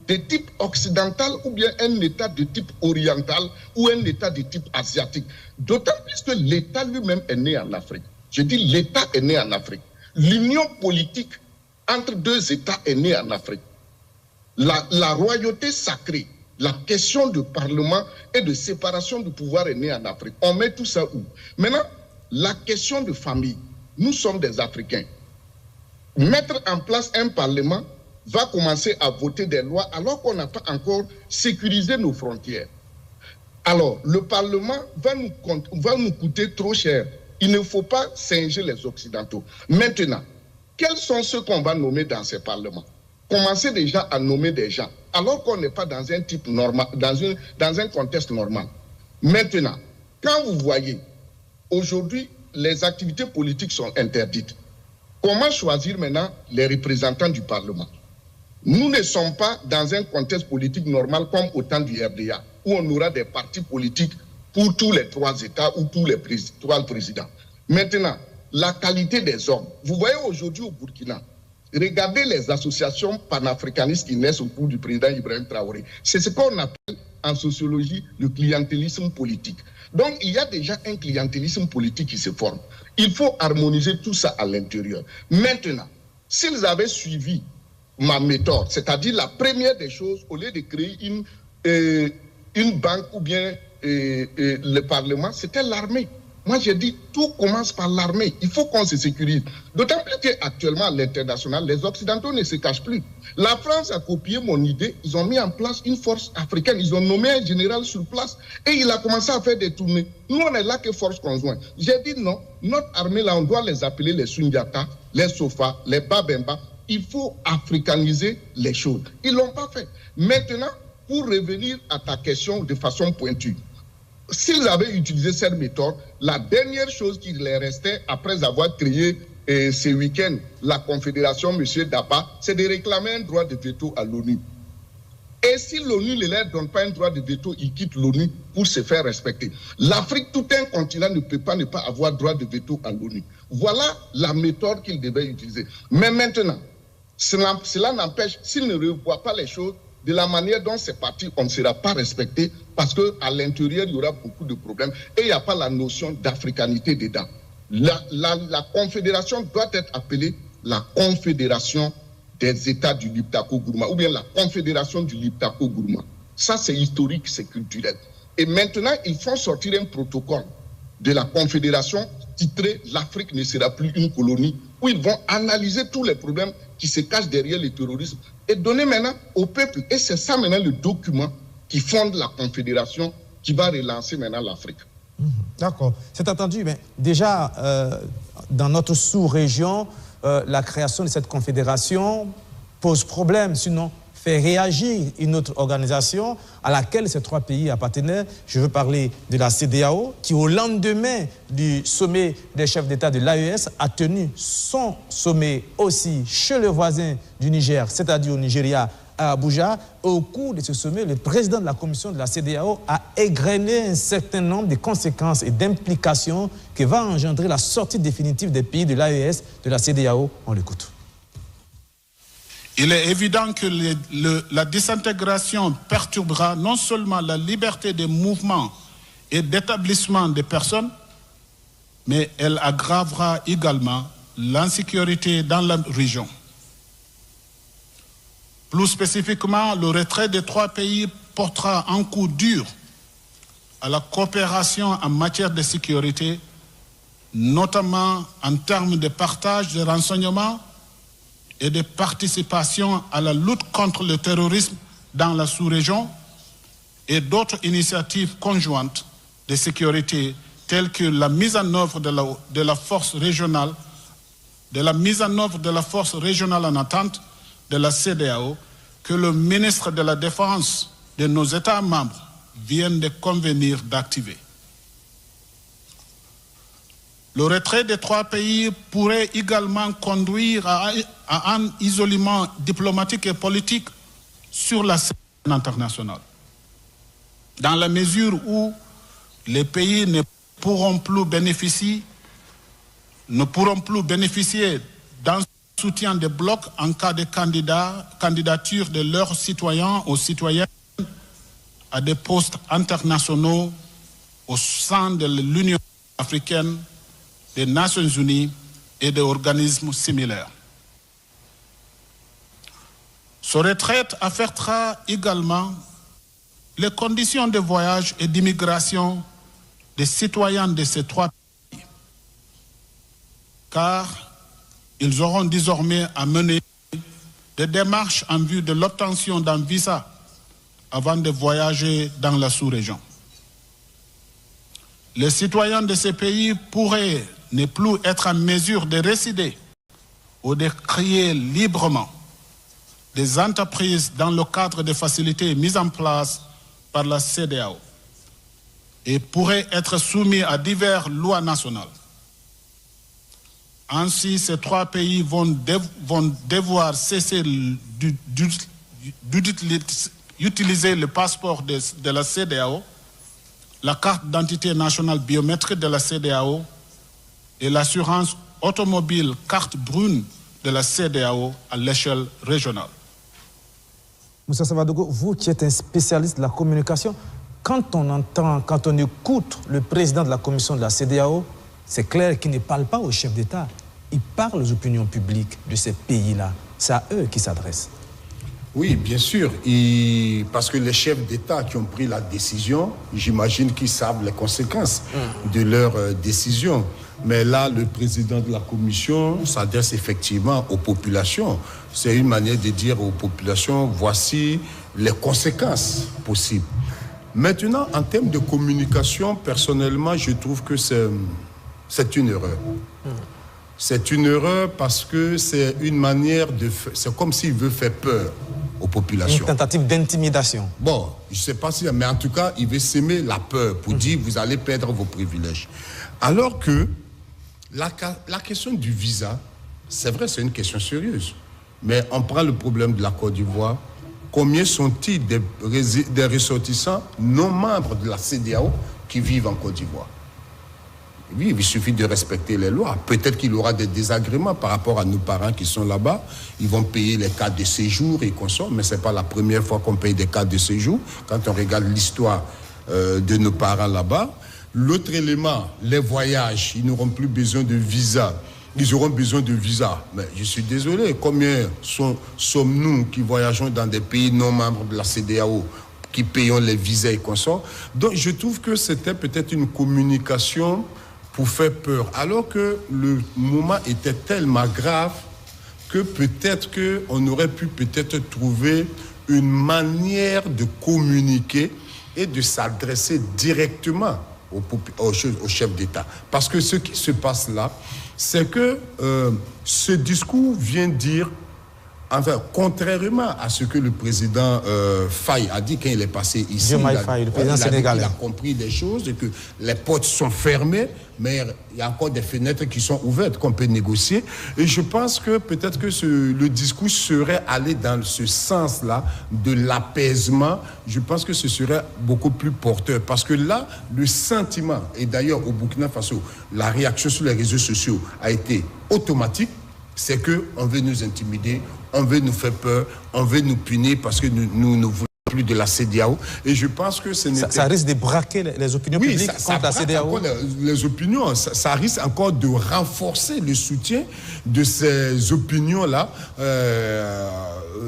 de type occidental ou bien un État de type oriental ou un État de type asiatique. D'autant plus que l'État lui-même est né en Afrique. Je dis l'État est né en Afrique. L'union politique entre 2 États est née en Afrique. La royauté sacrée, la question de parlement et de séparation du pouvoir est née en Afrique. On met tout ça où? Maintenant, la question de famille. Nous sommes des Africains. Mettre en place un parlement va commencer à voter des lois alors qu'on n'a pas encore sécurisé nos frontières. Alors, le Parlement va nous coûter trop cher. Il ne faut pas singer les Occidentaux. Maintenant, quels sont ceux qu'on va nommer dans ces parlements? commencer déjà à nommer des gens, alors qu'on n'est pas dans un type normal, dans un contexte normal. Maintenant, quand vous voyez, aujourd'hui, les activités politiques sont interdites. Comment choisir maintenant les représentants du Parlement? Nous ne sommes pas dans un contexte politique normal comme au temps du RDA, où on aura des partis politiques pour tous les 3 États ou tous les 3 présidents. Maintenant, la qualité des hommes. Vous voyez aujourd'hui au Burkina, regardez les associations panafricanistes qui naissent autour du président Ibrahim Traoré. C'est ce qu'on appelle en sociologie le clientélisme politique. Donc, il y a déjà un clientélisme politique qui se forme. Il faut harmoniser tout ça à l'intérieur. Maintenant, s'ils avaient suivi ma méthode, c'est-à-dire la première des choses, au lieu de créer une banque ou bien le Parlement, c'était l'armée. Moi, j'ai dit, tout commence par l'armée. Il faut qu'on se sécurise. D'autant plus qu'actuellement, à l'international, les Occidentaux ne se cachent plus. La France a copié mon idée. Ils ont mis en place une force africaine. Ils ont nommé un général sur place et il a commencé à faire des tournées. Nous, on est là que force conjointe. J'ai dit non, notre armée, là, on doit les appeler les Sundiata, les Sofa, les Babemba. Il faut africaniser les choses. Ils ne l'ont pas fait. Maintenant, pour revenir à ta question de façon pointue, s'ils avaient utilisé cette méthode, la dernière chose qui leur restait après avoir créé ce week-end la Confédération, M. Daba, c'est de réclamer un droit de veto à l'ONU. Et si l'ONU ne leur donne pas un droit de veto, ils quittent l'ONU pour se faire respecter. L'Afrique, tout un continent, ne peut pas ne pas avoir droit de veto à l'ONU. Voilà la méthode qu'ils devaient utiliser. Mais maintenant, cela n'empêche, s'ils ne revoient pas les choses, de la manière dont c'est parti, on ne sera pas respecté parce qu'à l'intérieur, il y aura beaucoup de problèmes et il n'y a pas la notion d'africanité dedans. La confédération doit être appelée la Confédération des États du Liptako-Gourma ou bien la Confédération du Liptako-Gourma. Ça, c'est historique, c'est culturel. Et maintenant, ils font sortir un protocole de la Confédération titré « L'Afrique ne sera plus une colonie » où ils vont analyser tous les problèmes qui se cachent derrière le terrorisme et donner maintenant au peuple. Et c'est ça maintenant le document qui fonde la Confédération qui va relancer maintenant l'Afrique. D'accord, c'est entendu, mais déjà dans notre sous-région, la création de cette confédération pose problème, sinon fait réagir une autre organisation à laquelle ces 3 pays appartenaient. Je veux parler de la CEDEAO, qui au lendemain du sommet des chefs d'État de l'AES a tenu son sommet aussi chez le voisin du Niger, c'est-à-dire au Nigeria, à Abuja. Au cours de ce sommet, le président de la commission de la CEDEAO a égrené un certain nombre de conséquences et d'implications que va engendrer la sortie définitive des pays de l'AES de la CEDEAO. On l'écoute. Il est évident que la désintégration perturbera non seulement la liberté de mouvement et d'établissement des personnes, mais elle aggravera également l'insécurité dans la région. Plus spécifiquement, le retrait des 3 pays portera un coup dur à la coopération en matière de sécurité, notamment en termes de partage de renseignements et de participation à la lutte contre le terrorisme dans la sous-région et d'autres initiatives conjointes de sécurité telles que la mise en œuvre de la force régionale, en attente de la CEDEAO que le ministre de la Défense de nos États membres vient de convenir d'activer. Le retrait des 3 pays pourrait également conduire à un isolement diplomatique et politique sur la scène internationale, dans la mesure où les pays ne pourront plus bénéficier d'un soutien des blocs en cas de candidature de leurs citoyens ou citoyennes à des postes internationaux au sein de l'Union africaine, des Nations Unies et des organismes similaires. Ce retrait affectera également les conditions de voyage et d'immigration des citoyens de ces 3 pays, car ils auront désormais à mener des démarches en vue de l'obtention d'un visa avant de voyager dans la sous-région. Les citoyens de ces pays pourraient ne plus être en mesure de résider ou de crier librement des entreprises dans le cadre des facilités mises en place par la CEDEAO et pourraient être soumis à diverses lois nationales. Ainsi, ces 3 pays vont devoir cesser d'utiliser le passeport de la CEDEAO, la carte d'identité nationale biométrique de la CEDEAO et l'assurance automobile carte brune de la CEDEAO à l'échelle régionale. Moussa Savadogo, vous qui êtes un spécialiste de la communication, quand on écoute le président de la commission de la CEDEAO, c'est clair qu'il ne parle pas aux chefs d'État. Il parle aux opinions publiques de ces pays-là. C'est à eux qu'il s'adresse. Oui, bien sûr. Parce que les chefs d'État qui ont pris la décision, j'imagine qu'ils savent les conséquences de leur décision. Mais là, le président de la commission s'adresse effectivement aux populations. C'est une manière de dire aux populations, voici les conséquences possibles. Maintenant, en termes de communication, personnellement, je trouve que c'est une erreur. C'est une erreur parce que c'est une manière de... C'est comme s'il veut faire peur aux populations. Une tentative d'intimidation. Bon, je ne sais pas si... Mais en tout cas, il veut s'aimer la peur pour dire vous allez perdre vos privilèges. Alors que la question du visa, c'est vrai, c'est une question sérieuse. Mais on prend le problème de la Côte d'Ivoire. Combien sont-ils des ressortissants non membres de la CEDEAO qui vivent en Côte d'Ivoire? Oui, il suffit de respecter les lois. Peut-être qu'il y aura des désagréments par rapport à nos parents qui sont là-bas. Ils vont payer les cartes de séjour et consorts, mais ce n'est pas la première fois qu'on paye des cartes de séjour. Quand on regarde l'histoire de nos parents là-bas. L'autre élément, les voyages, ils n'auront plus besoin de visa. Ils auront besoin de visa. Mais je suis désolé, combien sommes-nous qui voyageons dans des pays non membres de la CEDEAO, qui payons les visas et consorts? Donc je trouve que c'était peut-être une communication pour faire peur, alors que le moment était tellement grave que peut-être qu'on aurait pu peut-être trouver une manière de communiquer et de s'adresser directement aux chefs d'État. Parce que ce qui se passe là, c'est que ce discours vient dire, enfin, contrairement à ce que le président Faye a dit quand il est passé ici, le président sénégalais. Il a compris des choses, et que les portes sont fermées, mais il y a encore des fenêtres qui sont ouvertes qu'on peut négocier. Et je pense que peut-être que le discours serait allé dans ce sens-là de l'apaisement. Je pense que ce serait beaucoup plus porteur. Parce que là, le sentiment, et d'ailleurs au Burkina Faso, la réaction sur les réseaux sociaux a été automatique, c'est qu'on veut nous intimider, on veut nous faire peur, on veut nous punir parce que nous ne voulons plus de la CEDEAO. Et je pense que ça risque de braquer les opinions publiques contre la CEDEAO. Les opinions, ça risque encore de renforcer le soutien de ces opinions-là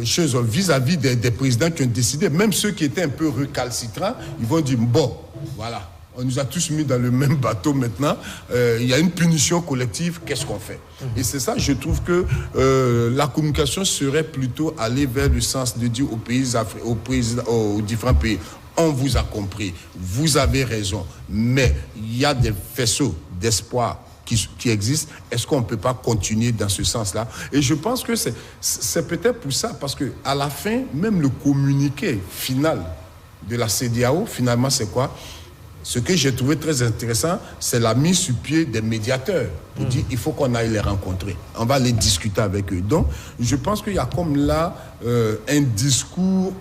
vis-à-vis des présidents qui ont décidé. Même ceux qui étaient un peu récalcitrants, ils vont dire, bon, voilà. On nous a tous mis dans le même bateau maintenant. Il y a une punition collective. Qu'est-ce qu'on fait? Et c'est ça, je trouve que la communication serait plutôt aller vers le sens de dire aux différents pays, on vous a compris, vous avez raison, mais il y a des faisceaux d'espoir qui existent. Est-ce qu'on ne peut pas continuer dans ce sens-là? Et je pense que c'est peut-être pour ça, parce qu'à la fin, même le communiqué final de la CEDEAO, finalement, c'est quoi? Ce que j'ai trouvé très intéressant, c'est la mise sur pied des médiateurs pour dire il faut qu'on aille les rencontrer. On va aller discuter avec eux. Donc, je pense qu'il y a comme là un discours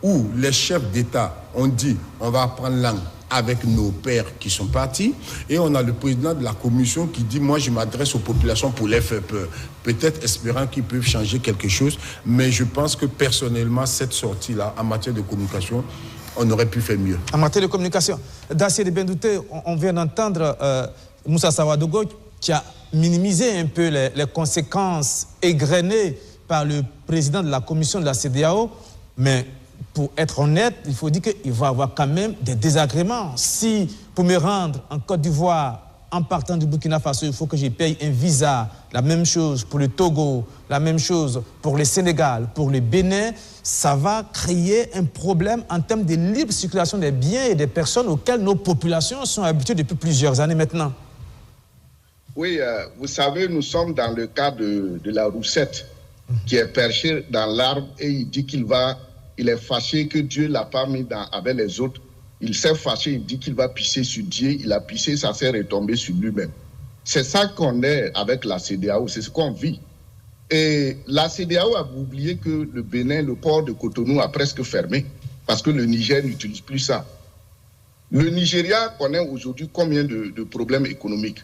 où les chefs d'État ont dit on va prendre langue avec nos pères qui sont partis, et on a le président de la commission qui dit moi je m'adresse aux populations pour les faire peur. Peut-être espérant qu'ils peuvent changer quelque chose, mais je pense que personnellement cette sortie-là en matière de communication, on aurait pu faire mieux. En matière de communication, Dacier de Bendouté, on vient d'entendre Moussa Savadogo qui a minimisé un peu les conséquences égrenées par le président de la commission de la CEDEAO, mais pour être honnête, il faut dire qu'il va y avoir quand même des désagréments. Si, pour me rendre en Côte d'Ivoire, en partant du Burkina Faso, il faut que je paye un visa, la même chose pour le Togo, la même chose pour le Sénégal, pour le Bénin, ça va créer un problème en termes de libre circulation des biens et des personnes auxquelles nos populations sont habituées depuis plusieurs années maintenant. Oui, vous savez, nous sommes dans le cas de la roussette. qui est perché dans l'arbre et il dit il est fâché que Dieu l'a pas mis avec les autres. Il s'est fâché, il dit qu'il va pisser sur Dieu. Il a pissé, ça s'est retombé sur lui-même. C'est ça qu'on est avec la CEDEAO, c'est ce qu'on vit. Et la CEDEAO a oublié que le Bénin, le port de Cotonou a presque fermé parce que le Niger n'utilise plus ça. Le Nigeria connaît aujourd'hui combien de problèmes économiques.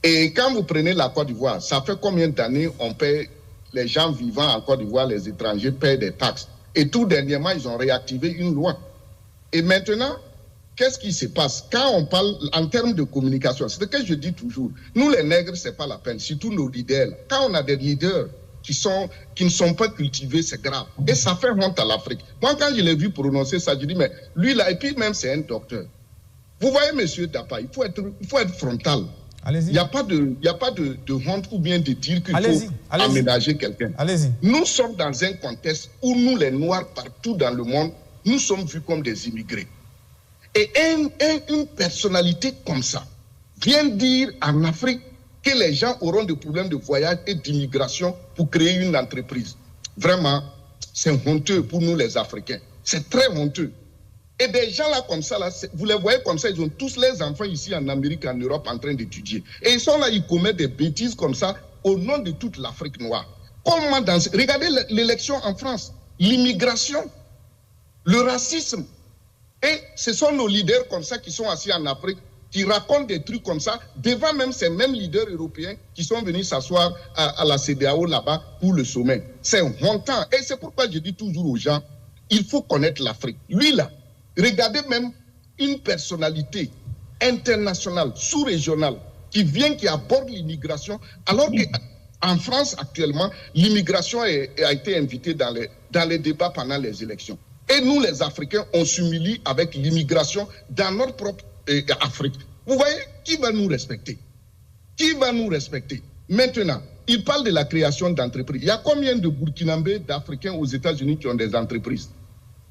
Et quand vous prenez la Côte d'Ivoire, ça fait combien d'années on paie, les gens vivant en Côte d'Ivoire, les étrangers paient des taxes. Et tout dernièrement, ils ont réactivé une loi. Et maintenant, qu'est-ce qui se passe? Quand on parle en termes de communication, c'est ce que je dis toujours, nous les nègres, c'est pas la peine, surtout nos leaders. Quand on a des leaders qui ne sont pas cultivés, c'est grave. Et ça fait honte à l'Afrique. Moi, quand je l'ai vu prononcer ça, je dis, mais lui là, et puis même c'est un docteur. Vous voyez, monsieur Dapa, il faut être frontal. Il n'y a pas de honte ou bien de dire qu'il faut aménager quelqu'un. Nous sommes dans un contexte où nous, les Noirs, partout dans le monde, nous sommes vus comme des immigrés. Et une personnalité comme ça vient dire en Afrique que les gens auront des problèmes de voyage et d'immigration pour créer une entreprise. Vraiment, c'est honteux pour nous les Africains. C'est très honteux. Et des gens là comme ça, là, vous les voyez comme ça, ils ont tous les enfants ici en Amérique, en Europe en train d'étudier. Et ils sont là, ils commettent des bêtises comme ça au nom de toute l'Afrique noire. Regardez l'élection en France, l'immigration, le racisme. Et ce sont nos leaders comme ça qui sont assis en Afrique, qui racontent des trucs comme ça, devant même ces mêmes leaders européens qui sont venus s'asseoir à la CEDEAO là-bas pour le sommet. C'est hontant. Et c'est pourquoi je dis toujours aux gens, il faut connaître l'Afrique. Lui là, regardez même une personnalité internationale, sous-régionale, qui aborde l'immigration, alors qu'en France actuellement, l'immigration a été invitée dans les débats pendant les élections. Et nous, les Africains, on s'humilie avec l'immigration dans notre propre Afrique. Vous voyez, qui va nous respecter? Qui va nous respecter? Maintenant, il parle de la création d'entreprises. Il y a combien de Burkinabés, d'Africains aux États-Unis qui ont des entreprises?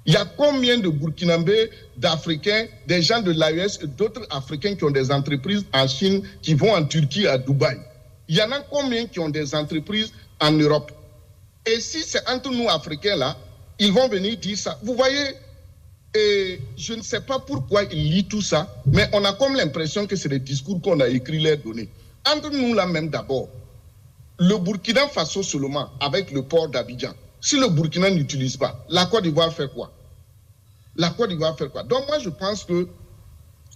Il y a combien de Burkinabés, d'Africains, des gens de l'AES et d'autres Africains qui ont des entreprises en Chine, qui vont en Turquie, à Dubaï? Il y en a combien qui ont des entreprises en Europe? Et si c'est entre nous, Africains, là, ils vont venir dire ça. Vous voyez, et je ne sais pas pourquoi ils lisent tout ça, mais on a comme l'impression que c'est des discours qu'on a écrits, les données. Entre nous là même d'abord, le Burkina Faso seulement, avec le port d'Abidjan, si le Burkina n'utilise pas, la Côte d'Ivoire fait quoi? La Côte d'Ivoire fait quoi? Donc moi je pense que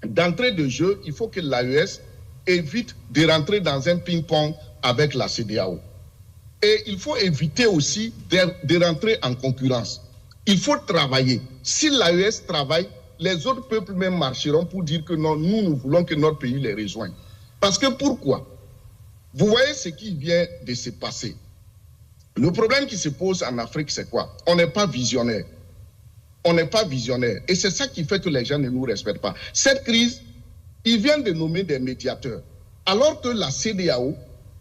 d'entrée de jeu, il faut que l'AES évite de rentrer dans un ping-pong avec la CEDEAO. Et il faut éviter aussi de rentrer en concurrence. Il faut travailler. Si l'AES travaille, les autres peuples même marcheront pour dire que non, nous voulons que notre pays les rejoigne. Parce que pourquoi? Vous voyez ce qui vient de se passer. Le problème qui se pose en Afrique, c'est quoi? On n'est pas visionnaire. On n'est pas visionnaire. Et c'est ça qui fait que les gens ne nous respectent pas. Cette crise, ils viennent de nommer des médiateurs. Alors que la CEDEAO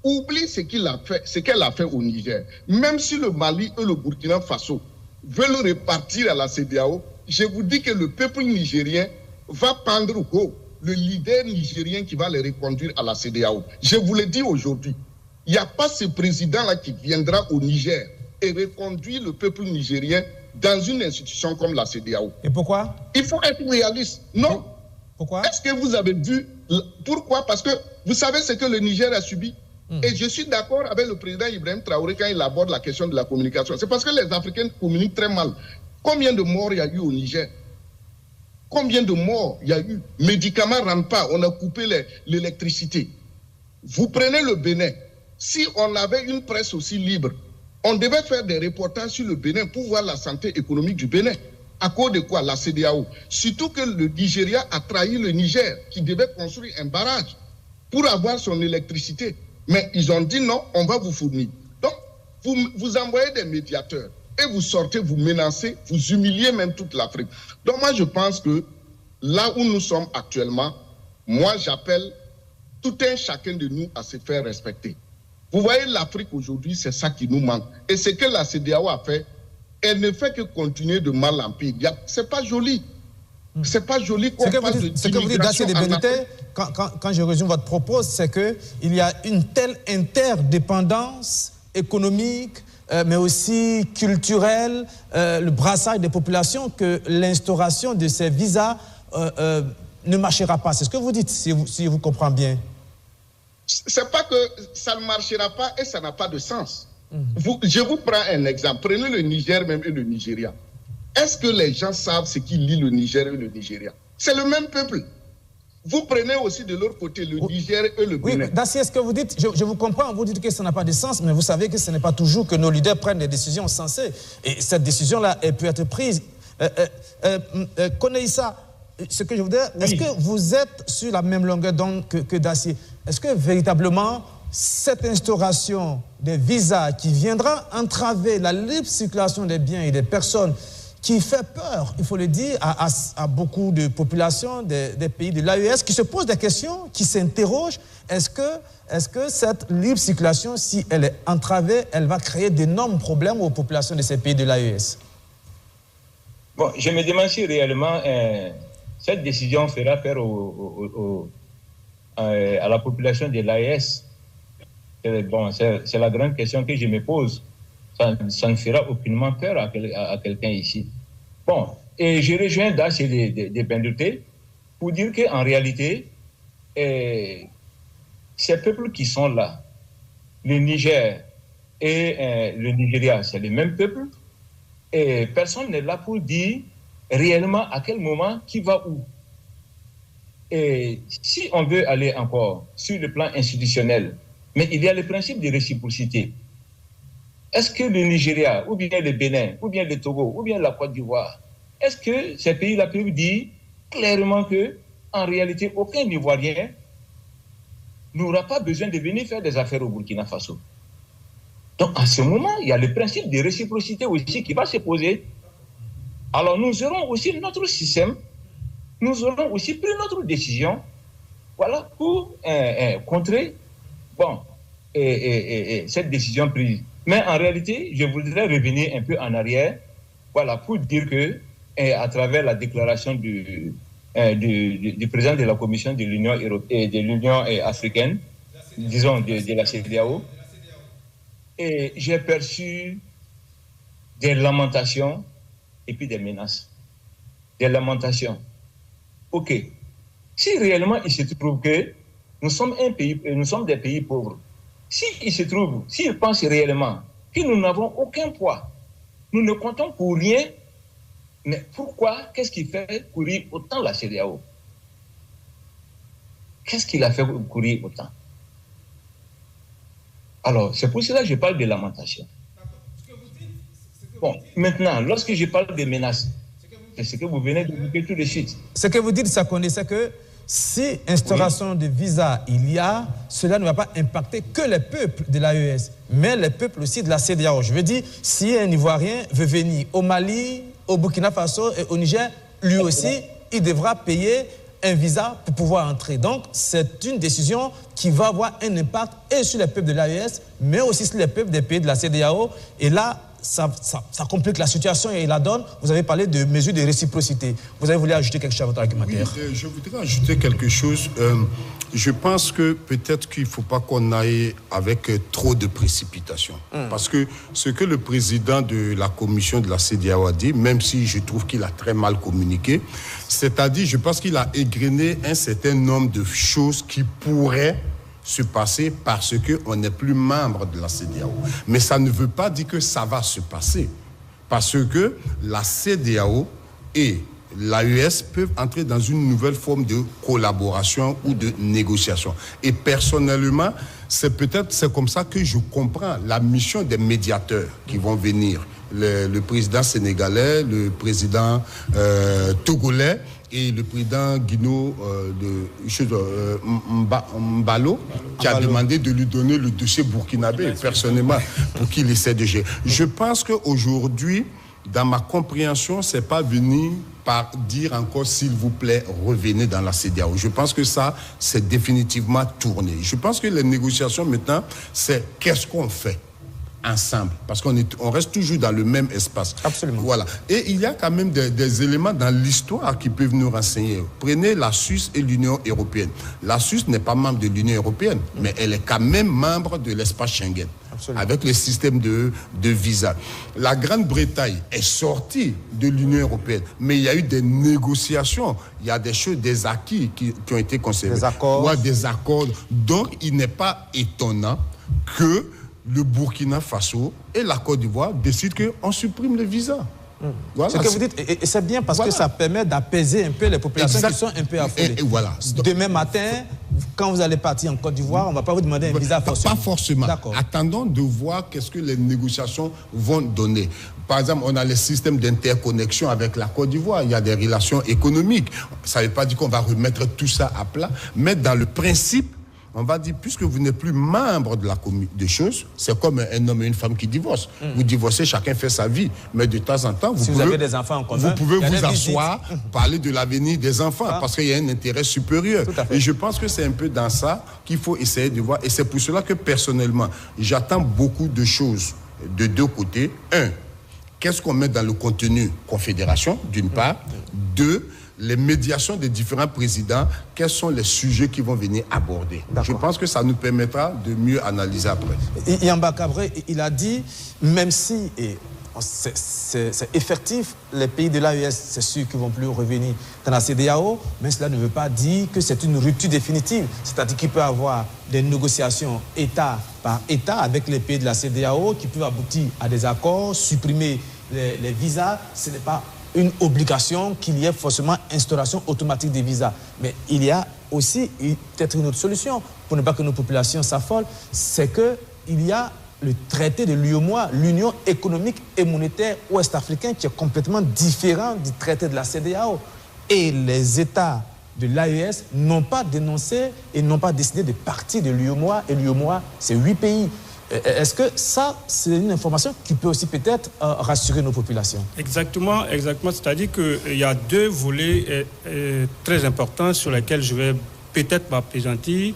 oublie ce qu'elle a fait au Niger. Même si le Mali et le Burkina Faso veulent repartir à la CEDEAO, je vous dis que le peuple nigérien va prendre haut le leader nigérien qui va les reconduire à la CEDEAO. Je vous le dis aujourd'hui, il n'y a pas ce président-là qui viendra au Niger et reconduire le peuple nigérien dans une institution comme la CEDEAO. Et pourquoi? Il faut être réaliste. Non. Pourquoi? Est-ce que vous avez vu? Pourquoi? Parce que vous savez ce que le Niger a subi. Et je suis d'accord avec le président Ibrahim Traoré quand il aborde la question de la communication. C'est parce que les Africains communiquent très mal. Combien de morts il y a eu au Niger? Combien de morts il y a eu? Médicaments ne rentrent pas, on a coupé l'électricité. Vous prenez le Bénin. Si on avait une presse aussi libre, on devait faire des reportages sur le Bénin pour voir la santé économique du Bénin. À cause de quoi? La CEDEAO. Surtout que le Nigeria a trahi le Niger, qui devait construire un barrage pour avoir son électricité. Mais ils ont dit non, on va vous fournir. Donc, vous envoyez des médiateurs et vous sortez, vous menacez, vous humiliez même toute l'Afrique. Donc moi, je pense que là où nous sommes actuellement, moi, j'appelle tout un chacun de nous à se faire respecter. Vous voyez, l'Afrique aujourd'hui, c'est ça qui nous manque. Et ce que la CEDEAO a fait, elle ne fait que continuer de mal en pire. C'est pas joli. C'est pas joli qu'on fasse de l'immigration. Ce que vous dites, Dacier de Benité, quand je résume votre propos, c'est qu'il y a une telle interdépendance économique, mais aussi culturel, le brassage des populations, que l'instauration de ces visas ne marchera pas. C'est ce que vous dites, si je vous comprends bien. C'est pas que ça ne marchera pas et ça n'a pas de sens. Je vous prends un exemple. Prenez le Niger même et le Nigeria. Est-ce que les gens savent ce qui lie le Niger et le Nigeria? C'est le même peuple. Vous prenez aussi de l'autre côté le Niger et le Bénin. Oui, Dacier, ce que vous dites, je vous comprends, vous dites que ça n'a pas de sens, mais vous savez que ce n'est pas toujours que nos leaders prennent des décisions sensées. Et cette décision-là, elle peut être prise. Konaïssa, ce que je voudrais, est-ce que vous êtes sur la même longueur d'onde que Dacier? Est-ce que véritablement, cette instauration des visas qui viendra entraver la libre circulation des biens et des personnes, qui fait peur, il faut le dire, à beaucoup de populations des pays de l'AES, qui se posent des questions, qui s'interrogent, est-ce que cette libre circulation, si elle est entravée, elle va créer d'énormes problèmes aux populations de ces pays de l'AES? Bon, je me demande si réellement cette décision fera peur à la population de l'AES. Bon, c'est la grande question que je me pose. Ça ne fera aucunement peur à quelqu'un ici. Bon, et je rejoins Dacier des Bendouté pour dire qu'en réalité, ces peuples qui sont là, le Niger et le Nigeria, c'est les mêmes peuples, et personne n'est là pour dire réellement à quel moment qui va où. Et si on veut aller encore sur le plan institutionnel, mais il y a le principe de réciprocité. Est-ce que le Nigeria, ou bien le Bénin, ou bien le Togo, ou bien la Côte d'Ivoire, est-ce que ces pays-là peuvent dire clairement que, en réalité, aucun Ivoirien n'aura pas besoin de venir faire des affaires au Burkina Faso? Donc, à ce moment, il y a le principe de réciprocité aussi qui va se poser. Alors, nous aurons aussi notre système, nous aurons aussi pris notre décision, voilà, pour contrer, cette décision prise. Mais en réalité, je voudrais revenir un peu en arrière, voilà, pour dire que, à travers la déclaration du président de la Commission de l'Union européenne, de l'Union africaine, disons de la CEDEAO, et j'ai perçu des lamentations et puis des menaces. Des lamentations. Ok. Si réellement il se trouve que nous sommes des pays pauvres, s'ils pensent réellement que nous n'avons aucun poids, nous ne comptons pour rien, mais pourquoi, qu'est-ce qui fait courir autant la CEDEAO? Qu'est-ce qui l'a fait courir autant? Alors, c'est pour cela que je parle de lamentation. Bon, maintenant, lorsque je parle de menaces, c'est ce que vous venez de dire tout de suite. Ce que vous dites, ça connaissait que si instauration de visa il y a, cela ne va pas impacter que les peuples de l'AES, mais les peuples aussi de la CEDEAO. Je veux dire, si un Ivoirien veut venir au Mali, au Burkina Faso et au Niger, lui aussi, il devra payer un visa pour pouvoir entrer. Donc, c'est une décision qui va avoir un impact et sur les peuples de l'AES, mais aussi sur les peuples des pays de la CEDEAO. Et là, ça complique la situation et la donne. Vous avez parlé de mesures de réciprocité. Vous avez voulu ajouter quelque chose à votre argumentaire? Oui, je voudrais ajouter quelque chose. Je pense que peut-être qu'il ne faut pas qu'on aille avec trop de précipitation. Parce que ce que le président de la commission de la CEDEAO a dit, même si je trouve qu'il a très mal communiqué, c'est-à-dire, je pense qu'il a égrené un certain nombre de choses qui pourraient se passer parce qu'on n'est plus membre de la CEDEAO. Mais ça ne veut pas dire que ça va se passer. Parce que la CEDEAO et l'AES peuvent entrer dans une nouvelle forme de collaboration ou de négociation. Et personnellement, c'est comme ça que je comprends la mission des médiateurs qui vont venir. Le président sénégalais, le président togolais, et le président Guino Mbalo, qui a demandé de lui donner le dossier burkinabé, personnellement, pour qu'il essaie de gérer. Je pense qu'aujourd'hui, dans ma compréhension, ce n'est pas venu par dire encore, s'il vous plaît, revenez dans la CEDEAO. Je pense que ça, c'est définitivement tourné. Je pense que les négociations maintenant, c'est qu'est-ce qu'on fait? ensemble, parce qu'on reste toujours dans le même espace. Absolument. Voilà. Et il y a quand même des éléments dans l'histoire qui peuvent nous renseigner. Prenez la Suisse et l'Union européenne. La Suisse n'est pas membre de l'Union européenne, mais elle est quand même membre de l'espace Schengen. Absolument. Avec le système de visa. La Grande-Bretagne est sortie de l'Union européenne, mais il y a eu des négociations, il y a des choses, des acquis qui ont été conservés. Des accords. Ouais, des accords. Donc, il n'est pas étonnant que le Burkina Faso et la Côte d'Ivoire décident qu'on supprime le visa. Voilà. Ce que vous dites, et c'est bien parce que ça permet d'apaiser un peu les populations qui sont un peu affolées. Et voilà. Demain matin, quand vous allez partir en Côte d'Ivoire, on ne va pas vous demander un visa forcément. Pas forcément. Attendons de voir qu'est-ce que les négociations vont donner. Par exemple, on a les systèmes d'interconnexion avec la Côte d'Ivoire. Il y a des relations économiques. Ça ne veut pas dire qu'on va remettre tout ça à plat, mais dans le principe, on va dire, puisque vous n'êtes plus membre de la communauté des choses, c'est comme un homme et une femme qui divorcent. Vous divorcez, chacun fait sa vie. Mais de temps en temps, vous avez des enfants en commun, vous pouvez vous asseoir, parler de l'avenir des enfants, parce qu'il y a un intérêt supérieur. Et je pense que c'est un peu dans ça qu'il faut essayer de voir. Et c'est pour cela que, personnellement, j'attends beaucoup de choses de deux côtés. Un, qu'est-ce qu'on met dans le contenu confédération, d'une part. Deux, les médiations des différents présidents, quels sont les sujets qu'ils vont venir aborder. Je pense que ça nous permettra de mieux analyser après. Yamba Cabré, il a dit, même si c'est effectif, les pays de l'AES, c'est sûr qu'ils ne vont plus revenir dans la CEDEAO, mais cela ne veut pas dire que c'est une rupture définitive. C'est-à-dire qu'il peut y avoir des négociations État par État avec les pays de la CEDEAO qui peuvent aboutir à des accords, supprimer les visas. Ce n'est pas une obligation qu'il y ait forcément instauration automatique des visas. Mais il y a aussi peut-être une autre solution pour ne pas que nos populations s'affolent, c'est qu'il y a le traité de l'UEMOA, l'Union économique et monétaire ouest-africaine, qui est complètement différent du traité de la CEDEAO. Et les États de l'AES n'ont pas dénoncé et n'ont pas décidé de partir de l'UEMOA. Et l'UEMOA, c'est 8 pays. Est-ce que ça, c'est une information qui peut aussi peut-être rassurer nos populations? Exactement. C'est-à-dire qu'il y a deux volets très importants sur lesquels je vais peut-être m'appesantir.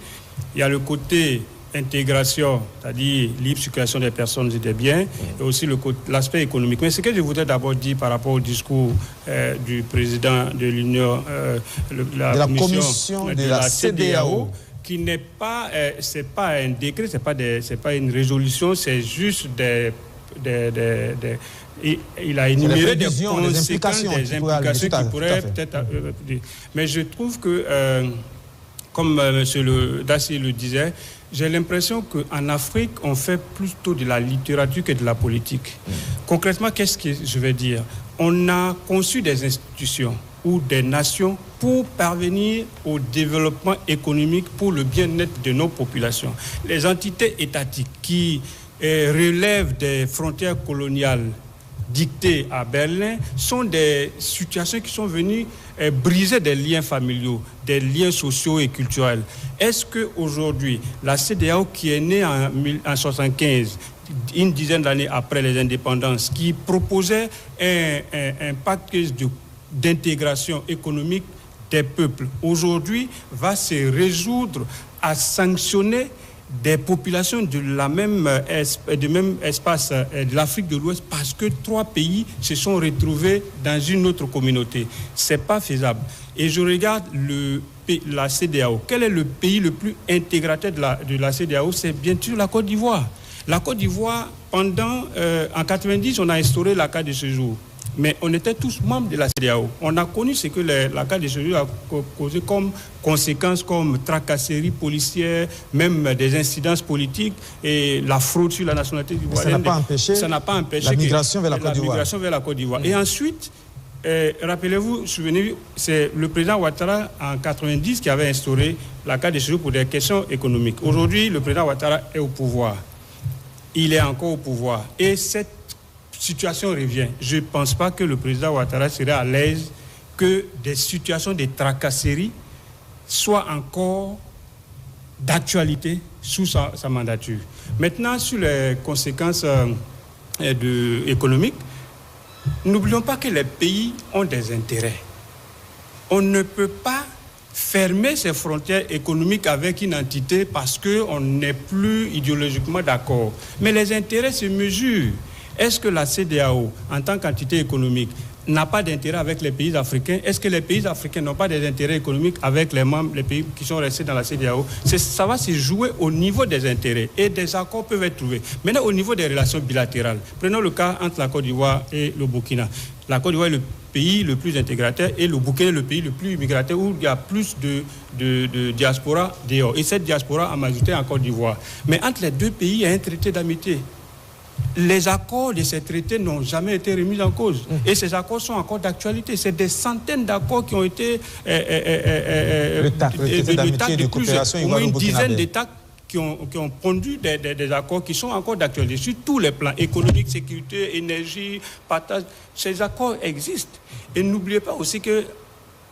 Il y a le côté intégration, c'est-à-dire libre circulation des personnes et des biens, et aussi l'aspect économique. Mais ce que je voudrais d'abord dire par rapport au discours du président de l'Union, de la commission de la CEDEAO, qui n'est pas, c'est pas un décret, c'est pas une résolution, c'est juste il a énuméré des conséquences, des implications qui pourraient peut-être. Mais je trouve que, comme M. Dacier le disait, j'ai l'impression qu'en Afrique, on fait plutôt de la littérature que de la politique. Concrètement, qu'est-ce que je vais dire? On a conçu des institutions ou des nations pour parvenir au développement économique pour le bien-être de nos populations. Les entités étatiques qui relèvent des frontières coloniales dictées à Berlin sont des situations qui sont venues briser des liens familiaux, des liens sociaux et culturels. Est-ce qu'aujourd'hui, la CEDEAO qui est née en 1975, une dizaine d'années après les indépendances, qui proposait un pacte d'intégration économique des peuples, aujourd'hui va se résoudre à sanctionner des populations du même espace de l'Afrique de l'Ouest parce que 3 pays se sont retrouvés dans une autre communauté. C'est pas faisable. Et je regarde la CEDEAO. Quel est le pays le plus intégrateur de la CEDEAO? C'est bien sûr la Côte d'Ivoire. La Côte d'Ivoire, en 90, on a instauré la carte de séjour. Mais on était tous membres de la CEDEAO. On a connu ce que la carte de séjour a causé comme conséquences, comme tracasseries policières, même des incidences politiques et la fraude sur la nationalité ivoirienne. Ça n'a pas empêché la migration vers la Côte d'Ivoire. Et ensuite, rappelez-vous, souvenez-vous, c'est le président Ouattara en 90 qui avait instauré la carte de séjour pour des questions économiques. Aujourd'hui, le président Ouattara est au pouvoir. Il est encore au pouvoir. Et cette situation revient. Je ne pense pas que le président Ouattara serait à l'aise que des situations de tracasserie soient encore d'actualité sous sa mandature. Maintenant, sur les conséquences économiques, n'oublions pas que les pays ont des intérêts. On ne peut pas fermer ses frontières économiques avec une entité parce qu'on n'est plus idéologiquement d'accord. Mais les intérêts se mesurent. Est-ce que la CEDEAO, en tant qu'entité économique, n'a pas d'intérêt avec les pays africains? Est-ce que les pays africains n'ont pas des intérêts économiques avec les membres, les pays qui sont restés dans la CEDEAO? Ça va se jouer au niveau des intérêts et des accords peuvent être trouvés. Maintenant, au niveau des relations bilatérales, prenons le cas entre la Côte d'Ivoire et le Burkina. La Côte d'Ivoire est le pays le plus intégrateur et le Burkina est le pays le plus immigrateur où il y a plus de diaspora dehors. Et cette diaspora a majorité en Côte d'Ivoire. Mais entre les deux pays, il y a un traité d'amitié. Les accords de ces traités n'ont jamais été remis en cause. Et ces accords sont encore d'actualité. C'est des centaines d'accords qui ont été... le traité d'amitié et de coopération au moins une dizaine d'États qui ont pondu des accords qui sont encore d'actualité sur tous les plans, économique, sécurité, énergie, partage. Ces accords existent. Et n'oubliez pas aussi que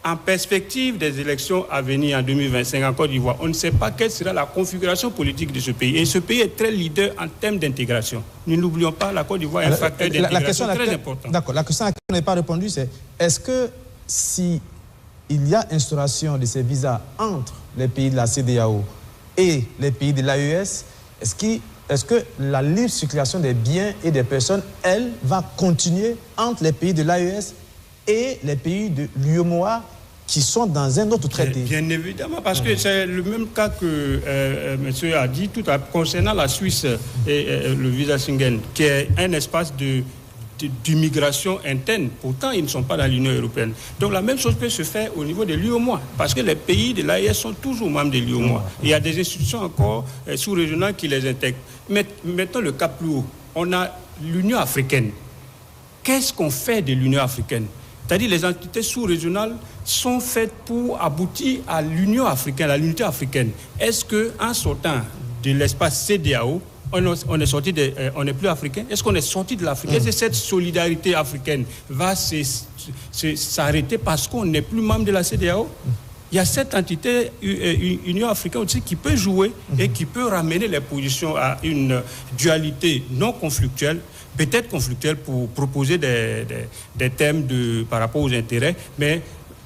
en perspective des élections à venir en 2025 en Côte d'Ivoire, on ne sait pas quelle sera la configuration politique de ce pays. Et ce pays est très leader en termes d'intégration. Nous n'oublions pas, la Côte d'Ivoire est un facteur d'intégration très important. D'accord. La question à laquelle on n'a pas répondu, c'est est-ce que si il y a instauration de ces visas entre les pays de la CEDEAO et les pays de l'AES, est-ce que la libre circulation des biens et des personnes, elle, va continuer entre les pays de l'AES et les pays de l'UEMOA qui sont dans un autre traité? Bien évidemment, parce que c'est le même cas que monsieur a dit tout à l'heure concernant la Suisse et le visa Schengen, qui est un espace d'immigration interne. Pourtant, ils ne sont pas dans l'Union européenne. Donc la même chose peut se faire au niveau de l'UEMOA, parce que les pays de l'AES sont toujours membres de l'UEMOA. Il y a des institutions encore sous-régionales qui les intègrent. Mais mettons le cas plus haut. On a l'Union africaine. Qu'est-ce qu'on fait de l'Union africaine? C'est-à-dire les entités sous-régionales sont faites pour aboutir à l'Union africaine, à l'unité africaine. Est-ce qu'en sortant de l'espace CEDEAO, on est sorti on n'est plus africain? Est-ce qu'on est sorti de l'Afrique? Est-ce que cette solidarité africaine va s'arrêter parce qu'on n'est plus membre de la CEDEAO? Il y a cette entité Union africaine aussi qui peut jouer et qui peut ramener les positions à une dualité non conflictuelle, peut-être conflictuelle pour proposer des thèmes par rapport aux intérêts, mais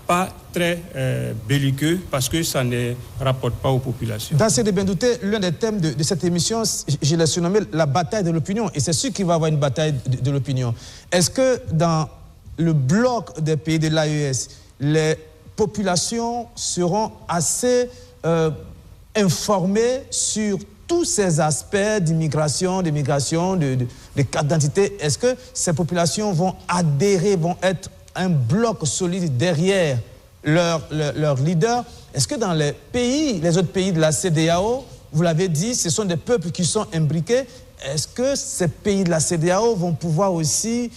pas très belliqueux parce que ça ne rapporte pas aux populations. Dans ces Débendouté, l'un des thèmes de cette émission, je l'ai surnommé la bataille de l'opinion. Et c'est sûr qu'il va y avoir une bataille de l'opinion. Est-ce que dans le bloc des pays de l'AES, les populations seront assez informées sur tous ces aspects d'immigration, de carte d'identité? Est-ce que ces populations vont adhérer, vont être un bloc solide derrière leur leader? Est-ce que dans les autres pays de la CEDEAO, vous l'avez dit, ce sont des peuples qui sont imbriqués? Est-ce que ces pays de la CEDEAO vont pouvoir aussi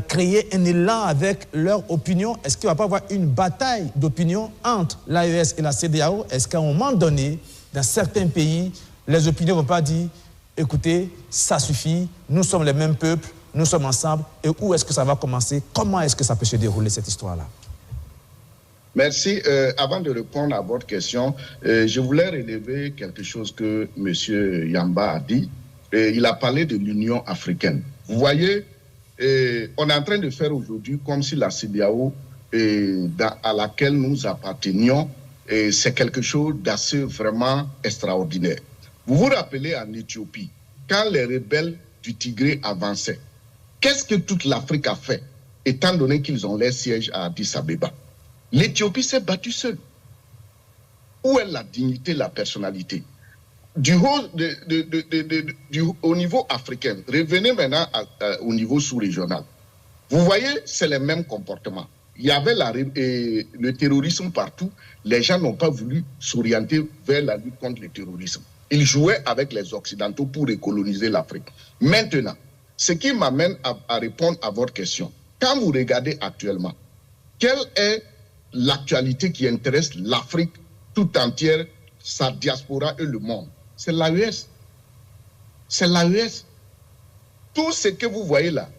créer un élan avec leur opinion? Est-ce qu'il ne va pas y avoir une bataille d'opinion entre l'AES et la CEDEAO? Est-ce qu'à un moment donné, dans certains pays, les opinions ne vont pas dire « Écoutez, ça suffit, nous sommes les mêmes peuples, nous sommes ensemble » et où est-ce que ça va commencer? Comment est-ce que ça peut se dérouler, cette histoire-là? Merci. Avant de répondre à votre question, je voulais relever quelque chose que M. Yamba a dit. Il a parlé de l'Union africaine. Vous voyez, on est en train de faire aujourd'hui comme si la CEDEAO à laquelle nous appartenions, c'est quelque chose d'assez vraiment extraordinaire. Vous vous rappelez en Éthiopie, quand les rebelles du Tigré avançaient, qu'est-ce que toute l'Afrique a fait, étant donné qu'ils ont leur siège à Addis Abeba? L'Éthiopie s'est battue seule. Où est la dignité, la personnalité? Au niveau africain, revenez maintenant au niveau sous-régional. Vous voyez, c'est les mêmes comportements. Il y avait le terrorisme partout. Les gens n'ont pas voulu s'orienter vers la lutte contre le terrorisme. Ils jouaient avec les Occidentaux pour recoloniser l'Afrique. Maintenant, ce qui m'amène à répondre à votre question. Quand vous regardez actuellement, quelle est l'actualité qui intéresse l'Afrique tout entière, sa diaspora et le monde? C'est l'AES. C'est l'AES. Tout ce que vous voyez là,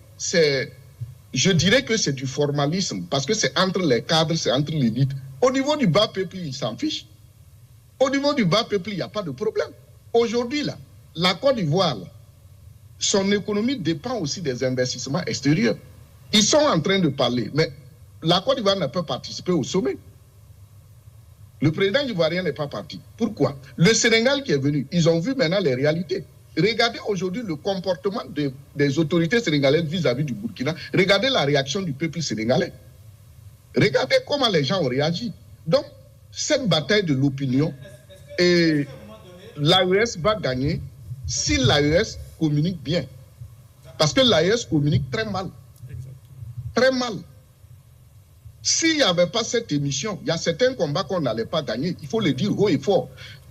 je dirais que c'est du formalisme, parce que c'est entre les cadres, c'est entre l'élite. Au niveau du bas peuple, ils s'en fichent. Au niveau du bas peuple, il n'y a pas de problème. Aujourd'hui, là, la Côte d'Ivoire, son économie dépend aussi des investissements extérieurs. Ils sont en train de parler, mais la Côte d'Ivoire ne peut participer au sommet. Le président ivoirien n'est pas parti. Pourquoi? Le Sénégal qui est venu, ils ont vu maintenant les réalités. Regardez aujourd'hui le comportement des autorités sénégalaises vis-à-vis du Burkina. Regardez la réaction du peuple sénégalais. Regardez comment les gens ont réagi. Donc, cette bataille de l'opinion, et l'AES va gagner si l'AES communique bien. Parce que l'AES communique très mal. Très mal. S'il n'y avait pas cette émission, il y a certains combats qu'on n'allait pas gagner. Il faut le dire haut et fort.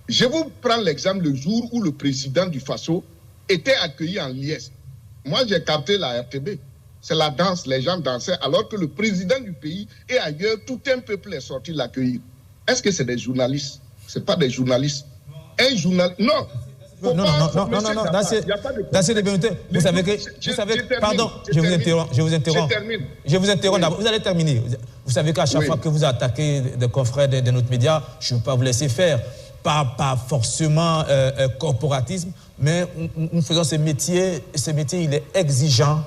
Je vous prends l'exemple le jour où le président du Faso était accueilli en liesse. Moi, j'ai capté la RTB. C'est la danse, les gens dansaient, alors que le président du pays et ailleurs, tout un peuple est sorti l'accueillir. Est-ce que c'est des journalistes? Ce n'est pas des journalistes. Un journaliste... Non. Non, vous savez, pardon, je vous interromps d'abord. Vous allez terminer. Vous savez qu'à chaque fois que vous attaquez des confrères de notre média, je ne peux pas vous laisser faire. Pas forcément corporatisme, mais nous faisons ce métier, il est exigeant.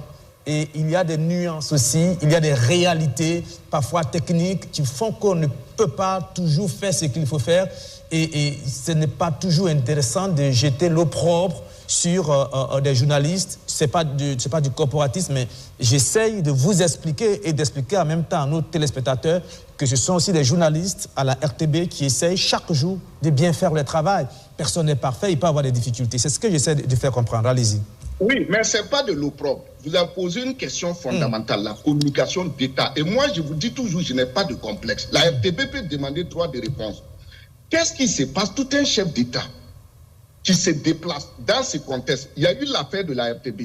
Et il y a des nuances aussi, il y a des réalités, parfois techniques, qui font qu'on ne peut pas toujours faire ce qu'il faut faire. Et ce n'est pas toujours intéressant de jeter l'opprobre sur des journalistes. Ce n'est pas du corporatisme, mais j'essaye de vous expliquer et d'expliquer en même temps à nos téléspectateurs que ce sont aussi des journalistes à la RTB qui essayent chaque jour de bien faire leur travail. Personne n'est parfait, il peut avoir des difficultés. C'est ce que j'essaie de faire comprendre. Allez-y. Oui, mais ce n'est pas de l'opprobre. Vous avez posé une question fondamentale, la communication d'État. Et moi, je vous dis toujours, je n'ai pas de complexe. La RTB peut demander droit de réponse. Qu'est-ce qui se passe? Tout un chef d'État qui se déplace dans ce contexte. Il y a eu l'affaire de la RTB.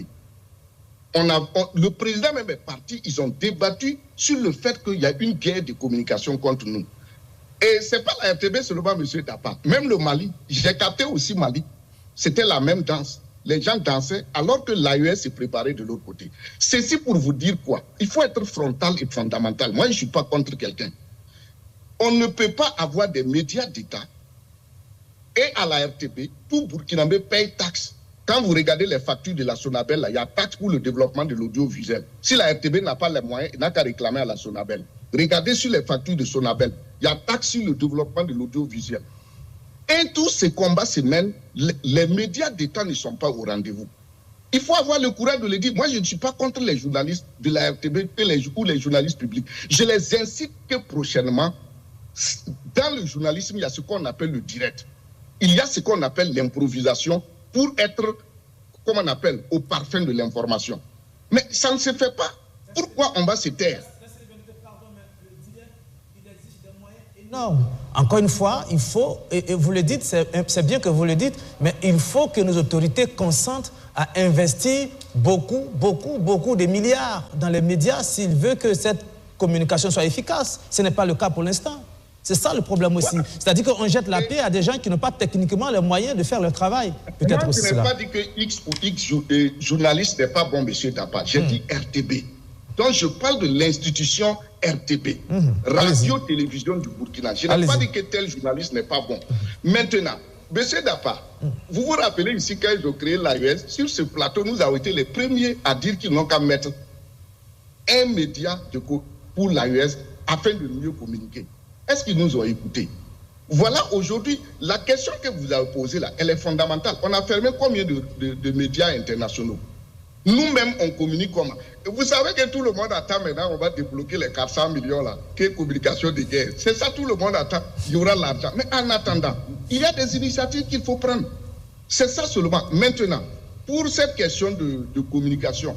Le président même est parti, ils ont débattu sur le fait qu'il y a une guerre de communication contre nous. Et ce n'est pas la RTB seulement, M. Dapa. Même le Mali, j'ai capté aussi Mali. C'était la même danse. Les gens dansaient alors que l'AES s'est préparé de l'autre côté. Ceci pour vous dire quoi? Il faut être frontal et fondamental. Moi, je ne suis pas contre quelqu'un. On ne peut pas avoir des médias d'État et à la RTB, tout Burkinabé paye taxe. Quand vous regardez les factures de la Sonabel, il y a taxe pour le développement de l'audiovisuel. Si la RTB n'a pas les moyens, il n'a qu'à réclamer à la Sonabel. Regardez sur les factures de Sonabel, il y a taxe sur le développement de l'audiovisuel. Et tous ces combats se mènent, les médias d'État ne sont pas au rendez-vous. Il faut avoir le courage de le dire. Moi, je ne suis pas contre les journalistes de la RTB ou les journalistes publics. Je les incite que prochainement, dans le journalisme, il y a ce qu'on appelle le direct. Il y a ce qu'on appelle l'improvisation pour être, comme on appelle, au parfum de l'information. Mais ça ne se fait pas. Pourquoi on va se taire? Non, encore une fois, il faut, et vous le dites, c'est bien que vous le dites, mais il faut que nos autorités consentent à investir beaucoup de milliards dans les médias s'ils veulent que cette communication soit efficace. Ce n'est pas le cas pour l'instant. C'est ça le problème aussi. Voilà. C'est-à-dire qu'on jette la paix à des gens qui n'ont pas techniquement les moyens de faire leur travail. Peut-être aussi cela. Moi, je n'ai pas dit que X ou X journaliste n'est pas bon, M. Dapa. J'ai dit RTB. Donc, je parle de l'institution RTB, Radio-Télévision du Burkina. Je n'ai pas dit que tel journaliste n'est pas bon. Maintenant, M. Dapa, vous vous rappelez ici, quand ils ont créé l'AES, sur ce plateau, nous avons été les premiers à dire qu'ils n'ont qu'à mettre un média pour l'AES afin de mieux communiquer. Est-ce qu'ils nous ont écoutés? Voilà, aujourd'hui, la question que vous avez posée là, elle est fondamentale. On a fermé combien de médias internationaux? Nous-mêmes, on communique comment? Vous savez que tout le monde attend maintenant, on va débloquer les 400 millions là, qui est communication de guerre. C'est ça, tout le monde attend. Il y aura l'argent. Mais en attendant, il y a des initiatives qu'il faut prendre. C'est ça seulement. Maintenant, pour cette question de communication,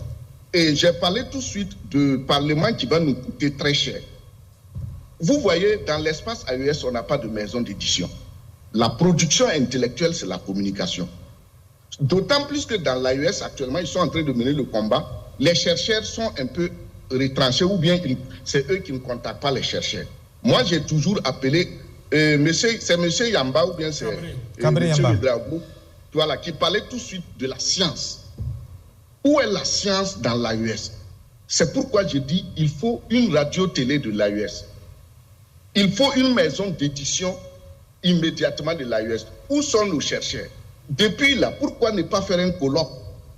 et j'ai parlé tout de suite de Parlement qui va nous coûter très cher. Vous voyez, dans l'espace AES, on n'a pas de maison d'édition. La production intellectuelle, c'est la communication. D'autant plus que dans l'AES, actuellement, ils sont en train de mener le combat. Les chercheurs sont un peu retranchés ou bien c'est eux qui ne contactent pas les chercheurs. Moi, j'ai toujours appelé, c'est M. Yamba ou bien c'est M. Dragou, voilà, qui parlait tout de suite de la science. Où est la science dans l'AES? C'est pourquoi je dis il faut une radio-télé de l'AES. Il faut une maison d'édition immédiatement de l'AES. Où sont nos chercheurs? Depuis là, pourquoi ne pas faire un colloque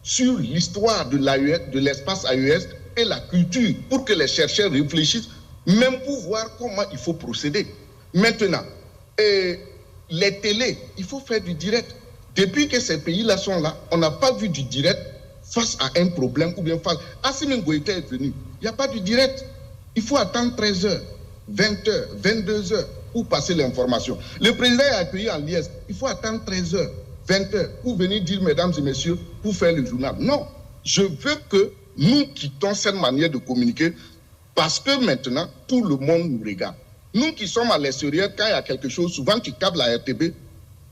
sur l'histoire de l'AES, de l'espace AES et la culture pour que les chercheurs réfléchissent, même pour voir comment il faut procéder. Maintenant, Et les télés, il faut faire du direct. Depuis que ces pays-là sont là, on n'a pas vu du direct face à un problème ou bien face... Assimi Goïta est venu, il n'y a pas du direct. Il faut attendre 13h, 20h, 22h pour passer l'information. Le président est accueilli en liesse, il faut attendre 13h, 20h pour venir dire, mesdames et messieurs, pour faire le journal. Non, je veux que nous quittons cette manière de communiquer parce que maintenant, tout le monde nous regarde. Nous qui sommes à l'extérieur, quand il y a quelque chose, souvent tu câbles la RTB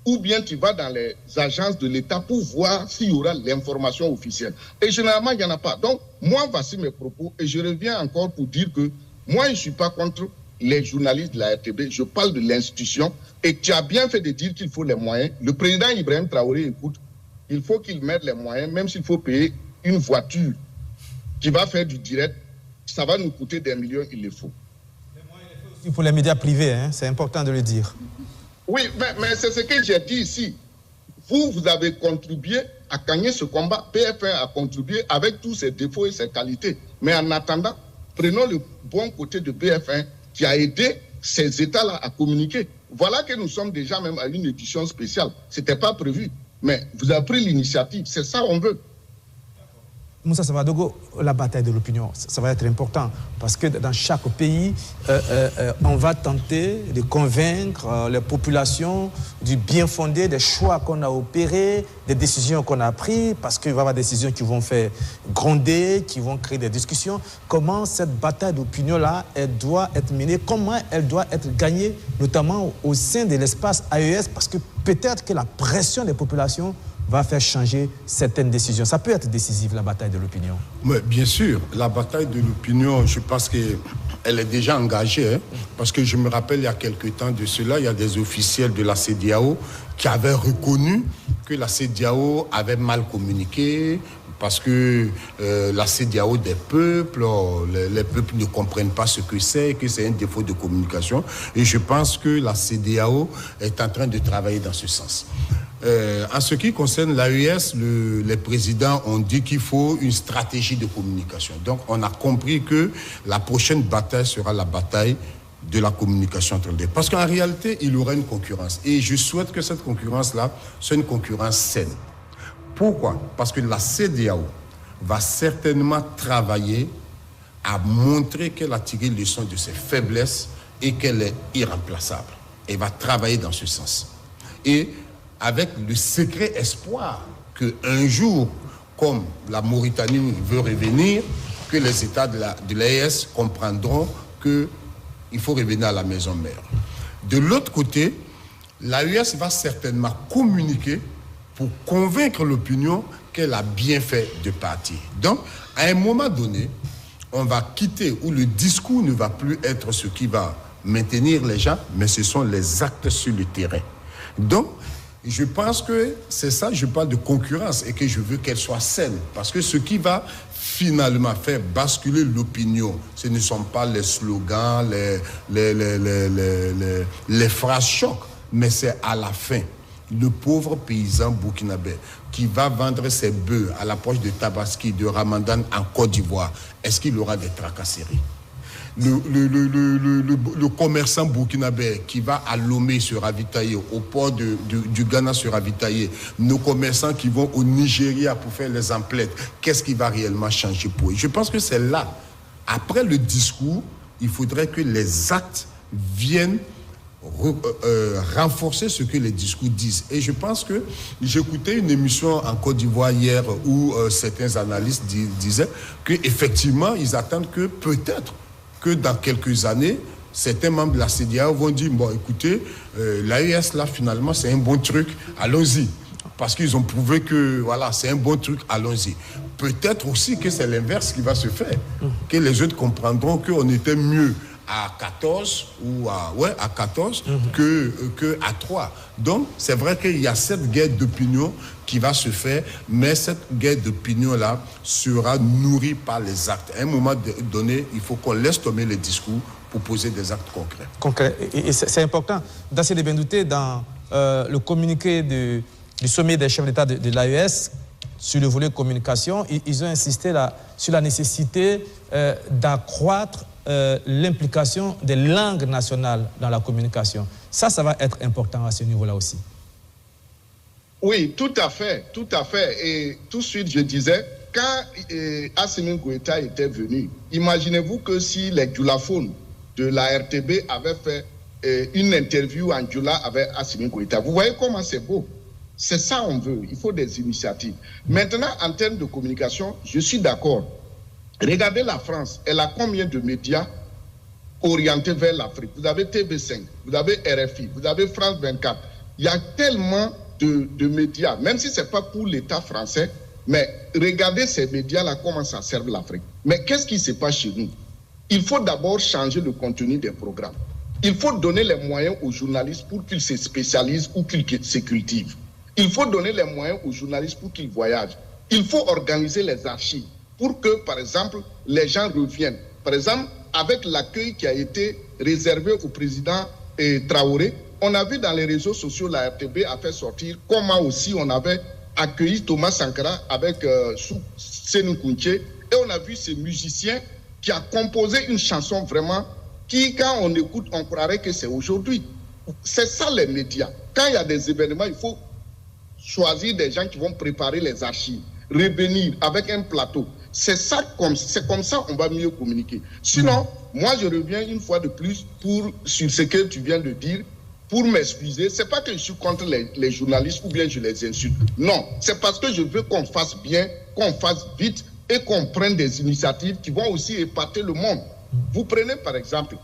ou bien tu vas dans les agences de l'État pour voir s'il y aura l'information officielle. Et généralement, il n'y en a pas. Donc, moi, voici mes propos et je reviens encore pour dire que moi, je ne suis pas contre les journalistes de la RTB. Je parle de l'institution et tu as bien fait de dire qu'il faut les moyens. Le président Ibrahim Traoré, écoute, il faut qu'il mette les moyens, même s'il faut payer une voiture qui va faire du direct, ça va nous coûter des millions, il le faut. Pour les médias privés, hein, c'est important de le dire. Oui, mais c'est ce que j'ai dit ici. Vous avez contribué à gagner ce combat. BF1 a contribué avec tous ses défauts et ses qualités. Mais en attendant, prenons le bon côté de BF1 qui a aidé ces États-là à communiquer. Voilà que nous sommes déjà même à une édition spéciale. Ce n'était pas prévu. Mais vous avez pris l'initiative. C'est ça qu'on veut. Moussa Savadogo, la bataille de l'opinion, ça va être important parce que dans chaque pays, on va tenter de convaincre les populations du bien fondé des choix qu'on a opérés, des décisions qu'on a prises, parce qu'il va y avoir des décisions qui vont faire gronder, qui vont créer des discussions. Comment cette bataille d'opinion-là, elle doit être menée, comment elle doit être gagnée, notamment au sein de l'espace AES, parce que peut-être que la pression des populations va faire changer certaines décisions. Ça peut être décisif, la bataille de l'opinion. Oui, bien sûr. La bataille de l'opinion, je pense qu'elle est déjà engagée. Hein, parce que je me rappelle, il y a quelque temps de cela, il y a des officiels de la CEDEAO qui avaient reconnu que la CEDEAO avait mal communiqué, parce que la CEDEAO des peuples, les peuples ne comprennent pas ce que c'est un défaut de communication. Et je pense que la CEDEAO est en train de travailler dans ce sens. En ce qui concerne l'AES, les présidents ont dit qu'il faut une stratégie de communication. Donc, on a compris que la prochaine bataille sera la bataille de la communication entre les deux. Parce qu'en réalité, il y aura une concurrence. Et je souhaite que cette concurrence-là soit une concurrence saine. Pourquoi? Parce que la CEDEAO va certainement travailler à montrer qu'elle a tiré leçon de ses faiblesses et qu'elle est irremplaçable. Elle va travailler dans ce sens. Et avec le secret espoir qu'un jour, comme la Mauritanie veut revenir, que les États de l'AES comprendront qu'il faut revenir à la maison mère. De l'autre côté, l'AES va certainement communiquer pour convaincre l'opinion qu'elle a bien fait de partir. Donc, à un moment donné, on va quitter où le discours ne va plus être ce qui va maintenir les gens, mais ce sont les actes sur le terrain. Donc, je pense que c'est ça, je parle de concurrence et que je veux qu'elle soit saine. Parce que ce qui va finalement faire basculer l'opinion, ce ne sont pas les slogans, les phrases chocs, mais c'est à la fin le pauvre paysan burkinabé qui va vendre ses bœufs à l'approche de Tabaski, de Ramadan en Côte d'Ivoire. Est-ce qu'il aura des tracasseries? Le commerçant burkinabé qui va à Lomé se ravitailler, au port du Ghana se ravitailler, nos commerçants qui vont au Nigeria pour faire les emplettes, qu'est-ce qui va réellement changer pour eux? Je pense que c'est là, après le discours, il faudrait que les actes viennent renforcer ce que les discours disent. Et je pense que j'écoutais une émission en Côte d'Ivoire hier où certains analystes disaient qu'effectivement, ils attendent que peut-être que dans quelques années, certains membres de la CEDEAO vont dire, bon, écoutez, l'AES, là, finalement, c'est un bon truc, allons-y. Parce qu'ils ont prouvé que, voilà, c'est un bon truc, allons-y. Peut-être aussi que c'est l'inverse qui va se faire, que les autres comprendront qu'on était mieux à 14 ou à 14 que à 3. Donc, c'est vrai qu'il y a cette guerre d'opinion qui va se faire, mais cette guerre d'opinion-là sera nourrie par les actes. À un moment donné, il faut qu'on laisse tomber les discours pour poser des actes concrets. Concret. Et c'est important. Dans ces Bendouté, dans le communiqué du sommet des chefs d'État de l'AES, sur le volet communication, ils ont insisté sur la nécessité d'accroître l'implication des langues nationales dans la communication. Ça va être important à ce niveau-là aussi. Oui, tout à fait, tout à fait. Et tout de suite, je disais, quand Assimi Goïta était venu, imaginez-vous que si les djoulaphones de la RTB avaient fait une interview en djoula avec Assimi Goïta. Vous voyez comment c'est beau. C'est ça on veut. Il faut des initiatives. Maintenant, en termes de communication, je suis d'accord. Regardez la France. Elle a combien de médias orientés vers l'Afrique? Vous avez TV5, vous avez RFI, vous avez France 24. Il y a tellement de médias, même si ce n'est pas pour l'État français, mais regardez ces médias-là, comment ça sert l'Afrique. Mais qu'est-ce qui se passe chez nous? Il faut d'abord changer le contenu des programmes. Il faut donner les moyens aux journalistes pour qu'ils se spécialisent ou qu'ils se cultivent. Il faut donner les moyens aux journalistes pour qu'ils voyagent. Il faut organiser les archives pour que, par exemple, les gens reviennent. Par exemple, avec l'accueil qui a été réservé au président Traoré, on a vu dans les réseaux sociaux, la RTB a fait sortir comment aussi on avait accueilli Thomas Sankara avec Sénou Kounché. Et on a vu ces musiciens qui a composé une chanson vraiment qui, quand on écoute, on croirait que c'est aujourd'hui. C'est ça les médias. Quand il y a des événements, il faut choisir des gens qui vont préparer les archives, revenir avec un plateau. C'est comme ça qu'on va mieux communiquer. Sinon, moi je reviens une fois de plus sur ce que tu viens de dire, pour m'excuser. C'est pas que je suis contre les journalistes ou bien je les insulte. Non, c'est parce que je veux qu'on fasse bien, qu'on fasse vite et qu'on prenne des initiatives qui vont aussi épater le monde. Vous prenez par exemple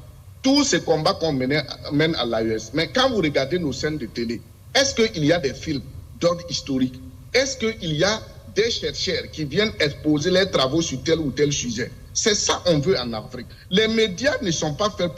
tous ces combats qu'on mène à l'AES. Mais quand vous regardez nos scènes de télé, est-ce qu'il y a des films d'ordre historique? Est-ce qu'il y a des chercheurs qui viennent exposer leurs travaux sur tel ou tel sujet? C'est ça qu'on veut en Afrique. Les médias ne sont pas faits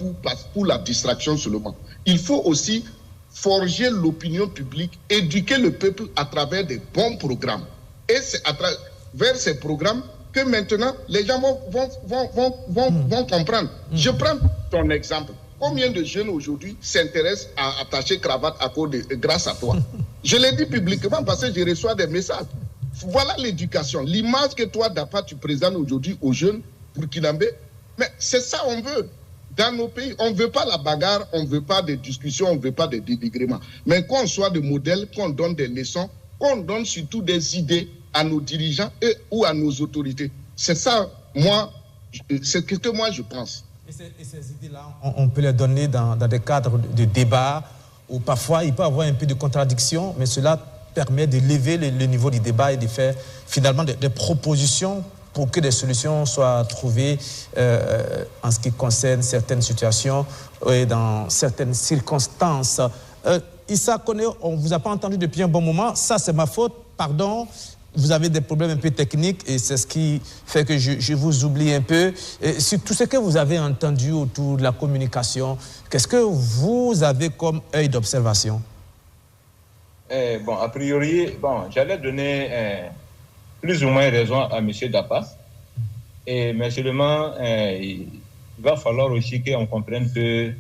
pour la distraction seulement. Il faut aussi forger l'opinion publique, éduquer le peuple à travers des bons programmes. Et c'est à travers ces programmes que maintenant les gens vont comprendre. Je prends ton exemple. Combien de jeunes aujourd'hui s'intéressent à attacher cravate grâce à toi? Je l'ai dit publiquement parce que je reçois des messages. Voilà l'éducation, l'image que toi, Dapa, tu présentes aujourd'hui aux jeunes burkinabés. Mais c'est ça qu'on veut. Dans nos pays, on ne veut pas la bagarre, on ne veut pas de discussions, on ne veut pas de dénigrement. Mais qu'on soit des modèles, qu'on donne des leçons, qu'on donne surtout des idées à nos dirigeants ou à nos autorités. C'est ça, c'est ce que moi je pense. Et ces idées-là, on peut les donner dans des cadres de débat où parfois il peut y avoir un peu de contradiction, mais cela permet de lever le niveau du débat et de faire finalement des propositions pour que des solutions soient trouvées en ce qui concerne certaines situations et dans certaines circonstances. Issa Koné, on ne vous a pas entendu depuis un bon moment. Ça, c'est ma faute, pardon. Vous avez des problèmes un peu techniques et c'est ce qui fait que je vous oublie un peu. Et sur tout ce que vous avez entendu autour de la communication, qu'est-ce que vous avez comme œil d'observation? Bon, a priori, j'allais donner plus ou moins raison à M. Dapa. Mais seulement, il va falloir aussi qu'on comprenne que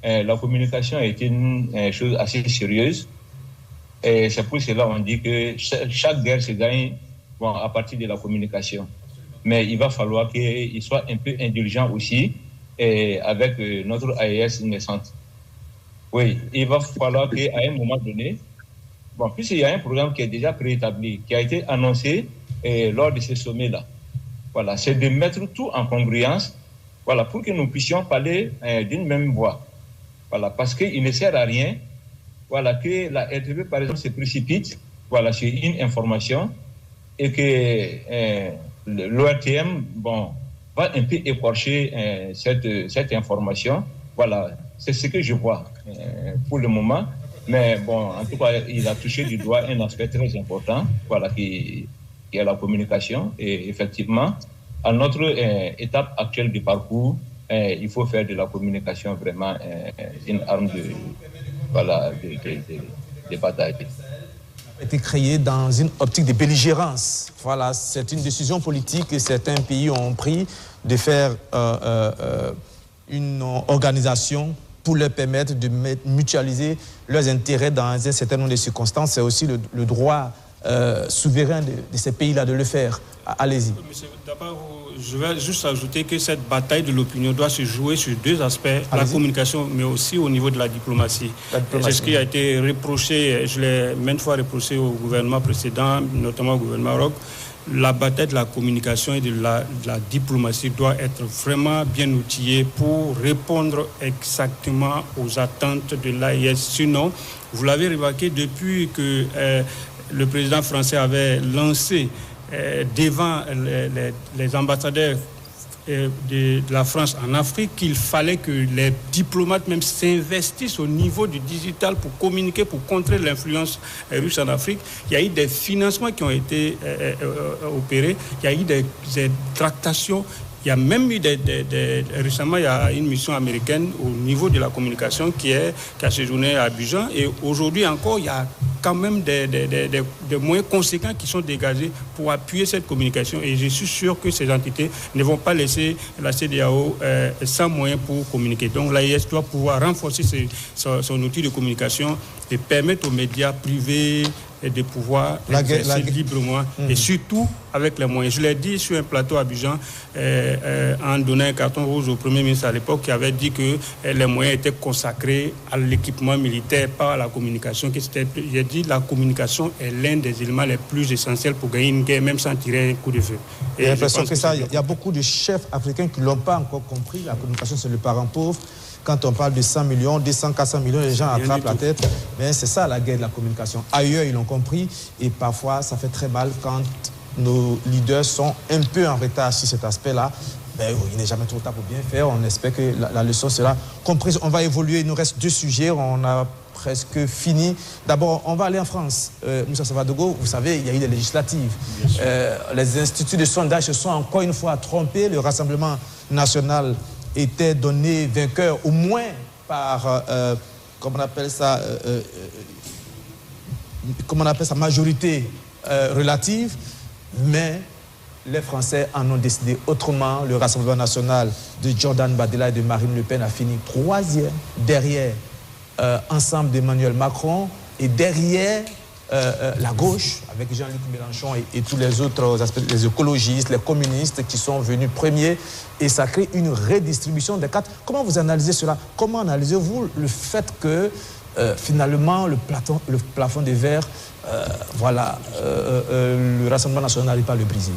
la communication a été une chose assez sérieuse. Et c'est pour cela qu'on dit que chaque guerre se gagne à partir de la communication. Mais il va falloir qu'il soit un peu indulgent aussi avec notre AES naissante. Oui, il va falloir qu'à un moment donné, puisqu'il y a un programme qui est déjà préétabli, qui a été annoncé lors de ce sommet-là, voilà, c'est de mettre tout en congruence, voilà, pour que nous puissions parler d'une même voix. Voilà, parce qu'il ne sert à rien, voilà, que la RTB, par exemple, se précipite, voilà, sur une information et que l'ORTM, va un peu écorcher cette information. Voilà, c'est ce que je vois pour le moment. Mais en tout cas, il a touché du doigt un aspect très important, voilà, qui est la communication. Et effectivement, à notre étape actuelle du parcours, il faut faire de la communication vraiment une arme de bataille. A été créé dans une optique de belligérance. Voilà, c'est une décision politique que certains pays ont pris de faire une organisation pour leur permettre de mutualiser leurs intérêts dans un certain nombre de circonstances. C'est aussi le droit souverain de ces pays-là de le faire. Allez-y. D'abord, je vais juste ajouter que cette bataille de l'opinion doit se jouer sur deux aspects, la communication, mais aussi au niveau de la diplomatie. C'est ce qui a été reproché, je l'ai maintes fois reproché au gouvernement précédent, notamment au gouvernement Roch. La bataille de la communication et de la diplomatie doit être vraiment bien outillée pour répondre exactement aux attentes de l'AIS. Sinon, vous l'avez remarqué, depuis que le président français avait lancé devant les ambassadeurs de la France en Afrique qu'il fallait que les diplomates même s'investissent au niveau du digital pour communiquer, pour contrer l'influence russe en Afrique. Il y a eu des financements qui ont été opérés, il y a eu des tractations. Il y a même eu récemment, il y a une mission américaine au niveau de la communication qui a séjourné à Abidjan. Et aujourd'hui encore, il y a quand même des moyens conséquents qui sont dégagés pour appuyer cette communication. Et je suis sûr que ces entités ne vont pas laisser la CEDEAO sans moyens pour communiquer. Donc l'AIS doit pouvoir renforcer son outil de communication et permettre aux médias privés de pouvoir exercer librement et surtout avec les moyens. Je l'ai dit sur un plateau à Abidjan en donnant un carton rouge au Premier ministre à l'époque qui avait dit que les moyens étaient consacrés à l'équipement militaire, pas à la communication. J'ai dit que la communication est l'un des éléments les plus essentiels pour gagner une guerre, même sans tirer un coup de feu. J'ai l'impression que ça, il y a beaucoup de chefs africains qui ne l'ont pas encore compris. La communication, c'est le parent pauvre. Quand on parle de 100 millions, 200, 400 millions, les gens attrapent la tête. Mais c'est ça la guerre de la communication. Ailleurs, ils l'ont compris. Et parfois, ça fait très mal quand nos leaders sont un peu en retard sur cet aspect-là. Ben, il n'est jamais trop tard pour bien faire. On espère que la leçon sera comprise. On va évoluer. Il nous reste 2 sujets. On a presque fini. D'abord, on va aller en France. Moussa Savadogo, vous savez, il y a eu des législatives. Les instituts de sondage se sont encore une fois trompés. Le Rassemblement national était donné vainqueur au moins par, comment on appelle ça, majorité relative, mais les Français en ont décidé autrement. Le Rassemblement national de Jordan Bardella et de Marine Le Pen a fini 3e derrière Ensemble d'Emmanuel Macron et derrière la gauche, avec Jean-Luc Mélenchon et tous les autres aspects, les écologistes, les communistes qui sont venus premiers, et ça crée une redistribution des cartes. Comment vous analysez cela? Comment analysez-vous le fait que finalement le plafond de verre, le Rassemblement national n'arrive pas à le briser?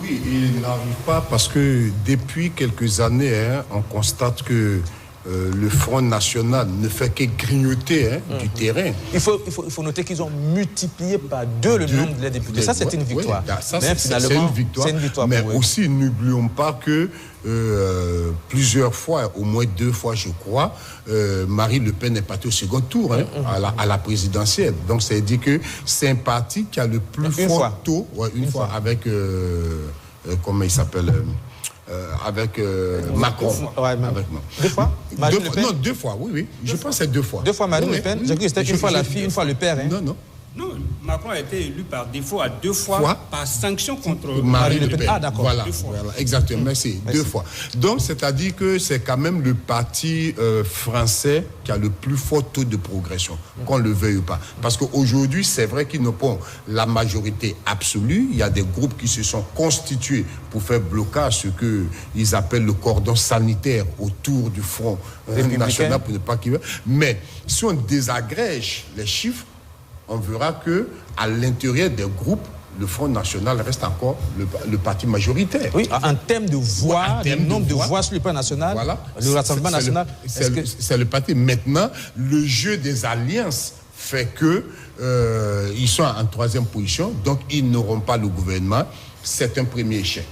Oui, il n'arrive pas parce que depuis quelques années, on constate que le Front National ne fait que grignoter du terrain. Il faut noter qu'ils ont multiplié par 2 le nombre de députés. Ça, c'est une victoire. Oui, c'est une victoire. Mais aussi, n'oublions pas que plusieurs fois, au moins 2 fois, je crois, Marine Le Pen est partie au second tour à la présidentielle. Donc, ça veut dire que c'est un parti qui a le plus fort taux. Une fois avec, comment il s'appelle avec Macron. Avec 2 fois Marine Le Pen? Non, 2 fois, oui. Je pense que c'est 2 fois. 2 fois Marine Le Pen? J'ai cru que c'était une fois la fille, une fois le père. Non, Macron a été élu par défaut à 2 fois par sanction contre Marine Le Pen. Ah, d'accord. Voilà, exactement. Merci. 2 fois. Donc, c'est-à-dire que c'est quand même le parti français qui a le plus fort taux de progression, qu'on le veuille ou pas. Parce qu'aujourd'hui, c'est vrai qu'ils n'ont pas la majorité absolue. Il y a des groupes qui se sont constitués pour faire blocage, ce qu'ils appellent le cordon sanitaire autour du Front National pour ne pas qu'il... Mais si on désagrège les chiffres, on verra que à l'intérieur des groupes, le Front National reste encore le parti majoritaire. Oui, en termes de voix, le nombre de voix sur le plan national, le Rassemblement national... C'est le parti. Maintenant, le jeu des alliances fait que ils sont en 3e position, donc ils n'auront pas le gouvernement. C'est un premier échec.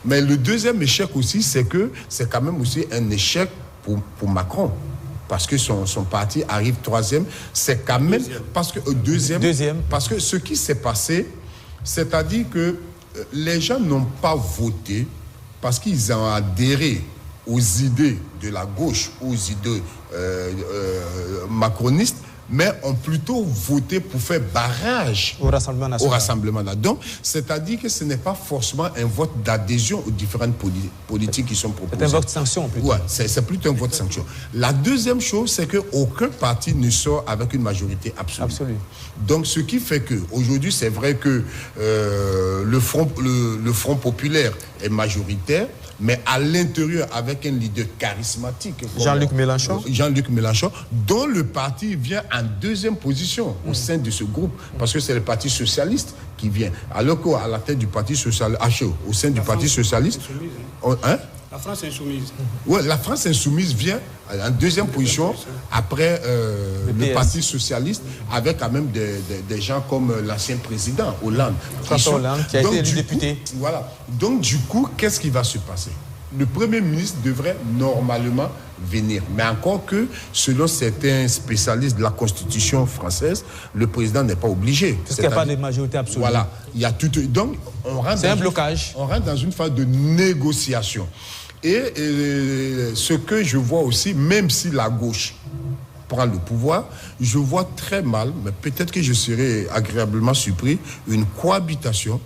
Mais le 2e échec aussi, c'est que c'est quand même aussi un échec pour Macron. Parce que son parti arrive 3e, c'est quand même... Parce que deuxième. Parce que ce qui s'est passé, c'est-à-dire que les gens n'ont pas voté parce qu'ils ont adhéré aux idées de la gauche, aux idées macronistes, mais ont plutôt voté pour faire barrage au Rassemblement national. Au Rassemblement national. Donc, c'est-à-dire que ce n'est pas forcément un vote d'adhésion aux différentes politiques qui sont proposées. C'est un vote sanction plutôt. Ouais, c'est plutôt un vote sanction. La deuxième chose, c'est qu'aucun parti ne sort avec une majorité absolue. Donc, ce qui fait qu'aujourd'hui, c'est vrai que le Front populaire est majoritaire, mais à l'intérieur, avec un leader charismatique. Jean-Luc Mélenchon. Jean-Luc Mélenchon, dont le parti vient en deuxième position au sein de ce groupe, parce que c'est le Parti socialiste qui vient. Alors qu'à la tête du Parti socialiste, au sein du Parti socialiste... La France insoumise. Oui, la France insoumise vient en deuxième position après le Parti socialiste, avec quand même des gens comme l'ancien président Hollande. François Hollande, qui a été élu député. Voilà. Donc, du coup, qu'est-ce qui va se passer? Le Premier ministre devrait normalement venir. Mais encore que, selon certains spécialistes de la Constitution française, le président n'est pas obligé. Parce qu'il n'y a pas de majorité absolue. Voilà. Il y a tout. Donc, c'est un blocage. On rentre dans une phase de négociation. Et ce que je vois aussi, même si la gauche prend le pouvoir, je vois très mal, mais peut-être que je serai agréablement surpris, une cohabitation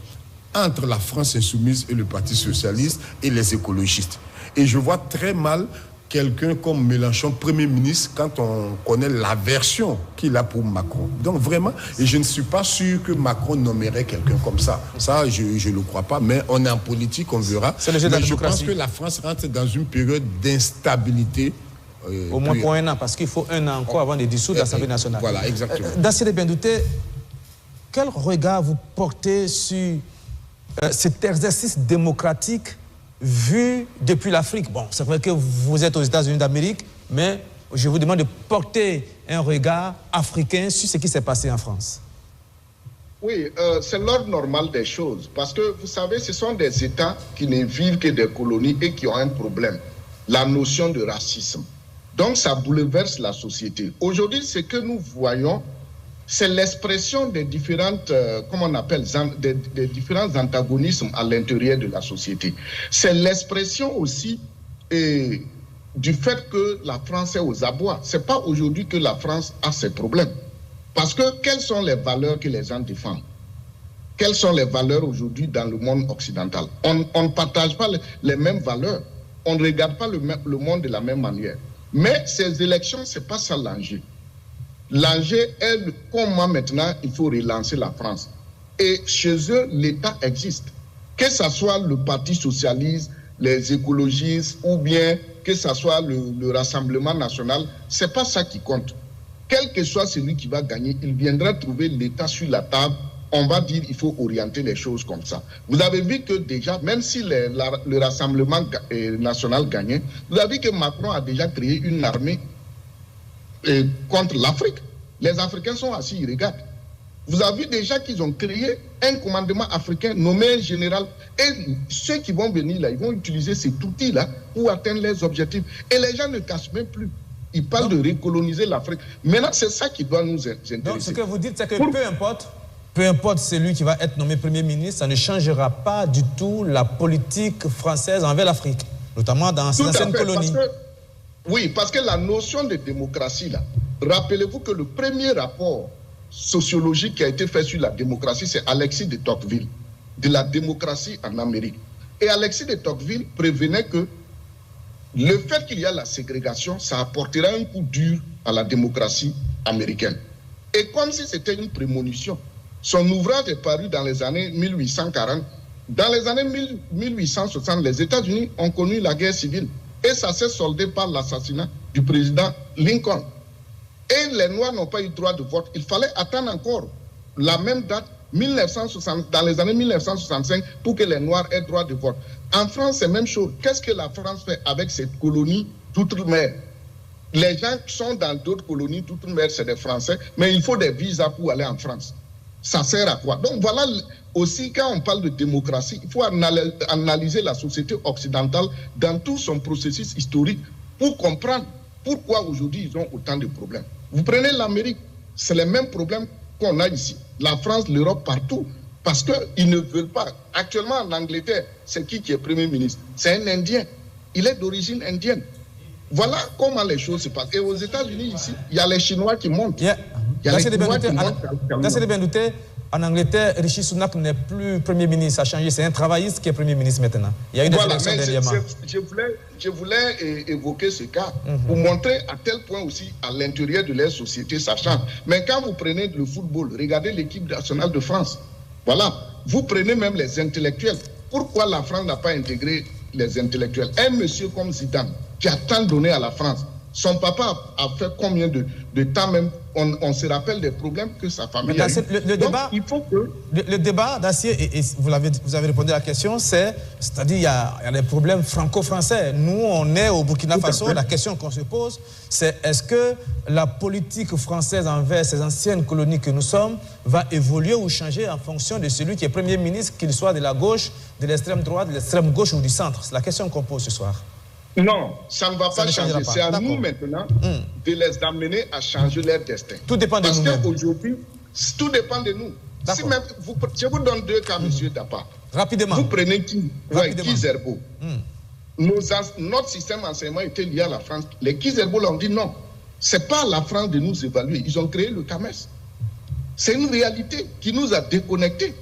entre la France insoumise et le Parti socialiste et les écologistes. Et je vois très mal quelqu'un comme Mélenchon, Premier ministre, quand on connaît l'aversion qu'il a pour Macron. Donc vraiment, et je ne suis pas sûr que Macron nommerait quelqu'un comme ça. Ça, je ne le crois pas, mais on est en politique, on verra. C'est le jeu de la je démocratie. pense que la France rentre dans une période d'instabilité. Au moins pour un an, parce qu'il faut un an encore avant de dissoudre l'Assemblée nationale. Voilà, exactement. Dacier Bendouté, quel regard vous portez sur cet exercice démocratique vu depuis l'Afrique? Bon, c'est vrai que vous êtes aux États-Unis d'Amérique, mais je vous demande de porter un regard africain sur ce qui s'est passé en France. Oui, c'est l'ordre normal des choses, parce que vous savez, ce sont des États qui ne vivent que des colonies et qui ont un problème, la notion de racisme. Donc ça bouleverse la société. Aujourd'hui, ce que nous voyons, c'est l'expression des différentes, comment on appelle, des différents antagonismes à l'intérieur de la société. C'est l'expression aussi du fait que la France est aux abois. Ce n'est pas aujourd'hui que la France a ses problèmes. Parce que quelles sont les valeurs que les gens défendent? Quelles sont les valeurs aujourd'hui dans le monde occidental? On ne partage pas les mêmes valeurs. On ne regarde pas le monde de la même manière. Mais ces élections, ce n'est pas ça l'enjeu. L'enjeu est comment maintenant il faut relancer la France. Et chez eux, l'État existe. Que ce soit le Parti socialiste, les écologistes ou bien que ce soit le Rassemblement national, ce n'est pas ça qui compte. Quel que soit celui qui va gagner, il viendra trouver l'État sur la table. On va dire qu'il faut orienter les choses comme ça. Vous avez vu que déjà, même si le Rassemblement national gagnait, vous avez vu que Macron a déjà créé une armée contre l'Afrique. Les Africains sont assis, ils regardent. Vous avez vu déjà qu'ils ont créé un commandement africain nommé un général. Et ceux qui vont venir là, ils vont utiliser cet outil-là pour atteindre leurs objectifs. Et les gens ne cachent même plus. Ils parlent de recoloniser l'Afrique. Maintenant, c'est ça qui doit nous intéresser. Donc, ce que vous dites, c'est que peu importe celui qui va être nommé Premier ministre, ça ne changera pas du tout la politique française envers l'Afrique, notamment dans ses anciennes colonies. Oui, parce que la notion de démocratie, là, rappelez-vous que le premier rapport sociologique qui a été fait sur la démocratie, c'est Alexis de Tocqueville, de la démocratie en Amérique. Et Alexis de Tocqueville prévenait que le fait qu'il y a la ségrégation, ça apportera un coup dur à la démocratie américaine. Et comme si c'était une prémonition. Son ouvrage est paru dans les années 1840. Dans les années 1860, les États-Unis ont connu la guerre civile. Et ça s'est soldé par l'assassinat du président Lincoln. Et les Noirs n'ont pas eu droit de vote. Il fallait attendre encore la même date, 1960, dans les années 1965, pour que les Noirs aient droit de vote. En France, c'est la même chose. Qu'est-ce que la France fait avec cette colonie d'outre-mer? Les gens qui sont dans d'autres colonies d'outre-mer, c'est des Français, mais il faut des visas pour aller en France. Ça sert à quoi? Donc voilà aussi, quand on parle de démocratie, il faut analyser la société occidentale dans tout son processus historique pour comprendre pourquoi aujourd'hui ils ont autant de problèmes. Vous prenez l'Amérique, c'est les mêmes problèmes qu'on a ici. La France, l'Europe, partout. Parce qu'ils ne veulent pas. Actuellement, en Angleterre, c'est qui est Premier ministre? C'est un Indien. Il est d'origine indienne. Voilà comment les choses se passent. Et aux États-Unis, ici, il y a les Chinois qui montent. Il y a les couloirs qui montent dans ces bénédictés, en Angleterre, Rishi Sunak n'est plus Premier ministre, ça a changé. C'est un travailliste qui est Premier ministre maintenant. Il y a eu des élections dernièrement. Je voulais évoquer ce cas pour montrer à tel point aussi à l'intérieur de leur société ça change. Mais quand vous prenez le football, regardez l'équipe nationale de France. Voilà, vous prenez même les intellectuels. Pourquoi la France n'a pas intégré les intellectuels? Un monsieur comme Zidane, qui a tant donné à la France, son papa a fait combien de temps même, on se rappelle des problèmes que sa famille a eu. Le débat d'Acier, et vous avez répondu à la question, c'est-à-dire il y a des problèmes franco-français. Nous, on est au Burkina Faso, la question qu'on se pose, c'est est-ce que la politique française envers ces anciennes colonies que nous sommes va évoluer ou changer en fonction de celui qui est Premier ministre, qu'il soit de la gauche, de l'extrême droite, de l'extrême gauche ou du centre? C'est la question qu'on pose ce soir. Non, ça ne va pas changer. C'est à nous maintenant de les amener à changer leur destin. Tout dépend de nous. Parce qu'aujourd'hui, tout dépend de nous. Si même je vous donne deux cas, monsieur Dapa. Rapidement. Vous prenez Kizerbo. Notre système d'enseignement était lié à la France. Les Kizerbo l'ont dit non. Ce n'est pas à la France de nous évaluer. Ils ont créé le CAMES. C'est une réalité qui nous a déconnectés.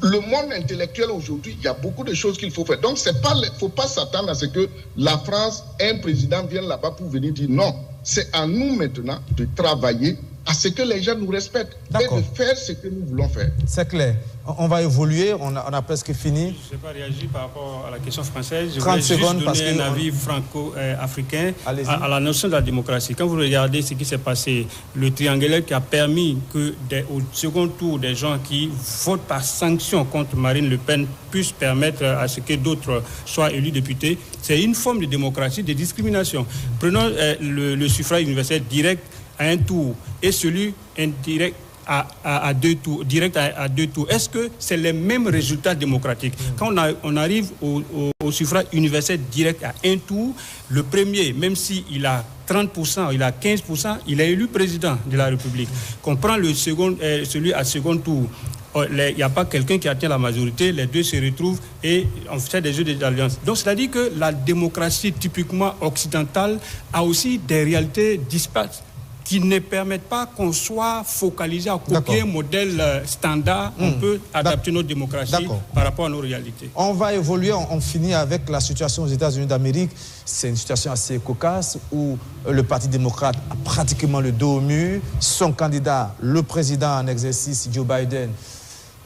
Le monde intellectuel aujourd'hui, il y a beaucoup de choses qu'il faut faire. Donc, il ne faut pas s'attendre à ce que la France, un président vienne là-bas pour venir dire non. C'est à nous maintenant de travailler à ce que les gens nous respectent et de faire ce que nous voulons faire. C'est clair. On va évoluer, on a presque fini. Je n'ai pas réagi par rapport à la question française. Je 30 voulais juste secondes donner parce un avis franco-africain à la notion de la démocratie. Quand vous regardez ce qui s'est passé, le triangulaire qui a permis que au second tour, des gens qui votent par sanction contre Marine Le Pen puissent permettre à ce que d'autres soient élus députés, c'est une forme de démocratie, de discrimination. Prenons le suffrage universel direct à un tour et celui indirect à deux tours, direct à deux tours. Est-ce que c'est les mêmes résultats démocratiques? Quand on arrive au suffrage universel direct à un tour, le premier, même s'il a 30%, il a 15%, il est élu président de la République. Qu'on prend le second, celui à second tour, il n'y a pas quelqu'un qui atteint la majorité, les deux se retrouvent et on fait des jeux d'alliance. Donc, c'est-à-dire que la démocratie typiquement occidentale a aussi des réalités disparates qui ne permettent pas qu'on soit focalisé à copier un modèle standard. On peut adapter notre démocratie par rapport à nos réalités. On va évoluer, on finit avec la situation aux États-Unis d'Amérique. C'est une situation assez cocasse où le Parti démocrate a pratiquement le dos au mur. Son candidat, le président en exercice, Joe Biden,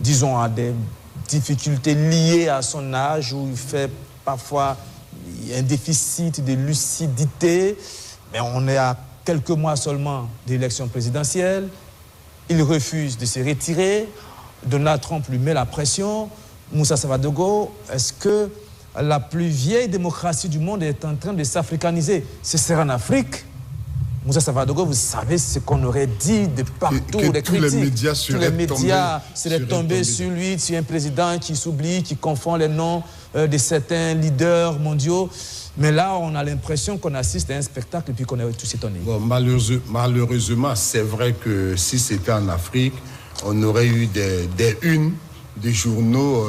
disons, a des difficultés liées à son âge où il fait parfois un déficit de lucidité. Mais on est à quelques mois seulement d'élection présidentielle. Il refuse de se retirer. Donald Trump lui met la pression. Moussa Savadogo, est-ce que la plus vieille démocratie du monde est en train de s'africaniser? Ce sera en Afrique. Moussa Savadogo, vous savez ce qu'on aurait dit de partout, des critiques. Tous les médias seraient tombés sur lui, sur un président qui s'oublie, qui confond les noms de certains leaders mondiaux. Mais là, on a l'impression qu'on assiste à un spectacle et puis qu'on est tous étonnés. Bon, malheureusement, c'est vrai que si c'était en Afrique, on aurait eu des unes des journaux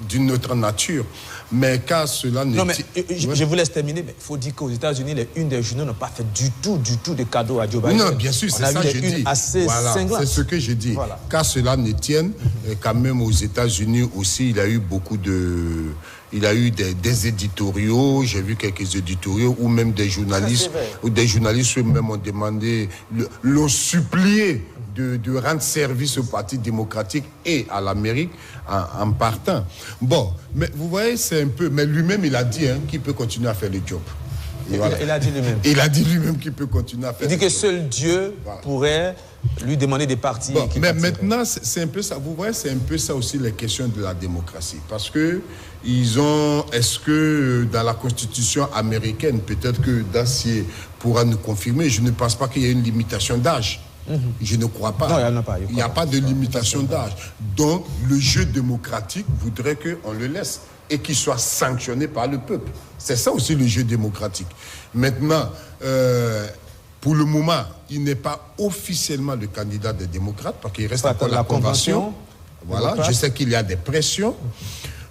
d'une autre nature. Mais car cela n'est... Non, mais je vous laisse terminer, mais il faut dire qu'aux États-Unis, les unes des journaux n'ont pas fait du tout de cadeaux à Joe Biden. Non, bien sûr, c'est ça que je dis. Voilà, c'est ce que j'ai dit. Voilà. Car cela ne tienne, quand même aux États-Unis aussi, il y a eu beaucoup de... Il y a eu des éditoriaux, j'ai vu quelques éditoriaux, ou même des journalistes, eux-mêmes ont demandé, l'ont supplié de rendre service au Parti démocratique et à l'Amérique en partant. Bon, mais vous voyez, c'est un peu... Mais lui-même, il a dit qu'il peut continuer à faire le job. Voilà. Il a dit lui-même. Il a dit lui-même qu'il peut continuer à faire le job. Il dit que seul Dieu pourrait lui demander des partis. Bon, mais maintenant, c'est un peu ça. Vous voyez, c'est un peu ça aussi les questions de la démocratie. Parce que est-ce que dans la Constitution américaine, peut-être que Dacier pourra nous confirmer, je ne pense pas qu'il y ait une limitation d'âge. Je ne crois pas. Non, il n'y en a pas. Il n'y a pas de limitation d'âge. Donc, le jeu démocratique voudrait qu'on le laisse et qu'il soit sanctionné par le peuple. C'est ça aussi le jeu démocratique. Maintenant, pour le moment, il n'est pas officiellement le candidat des démocrates parce qu'il reste encore la convention. Voilà, je sais qu'il y a des pressions.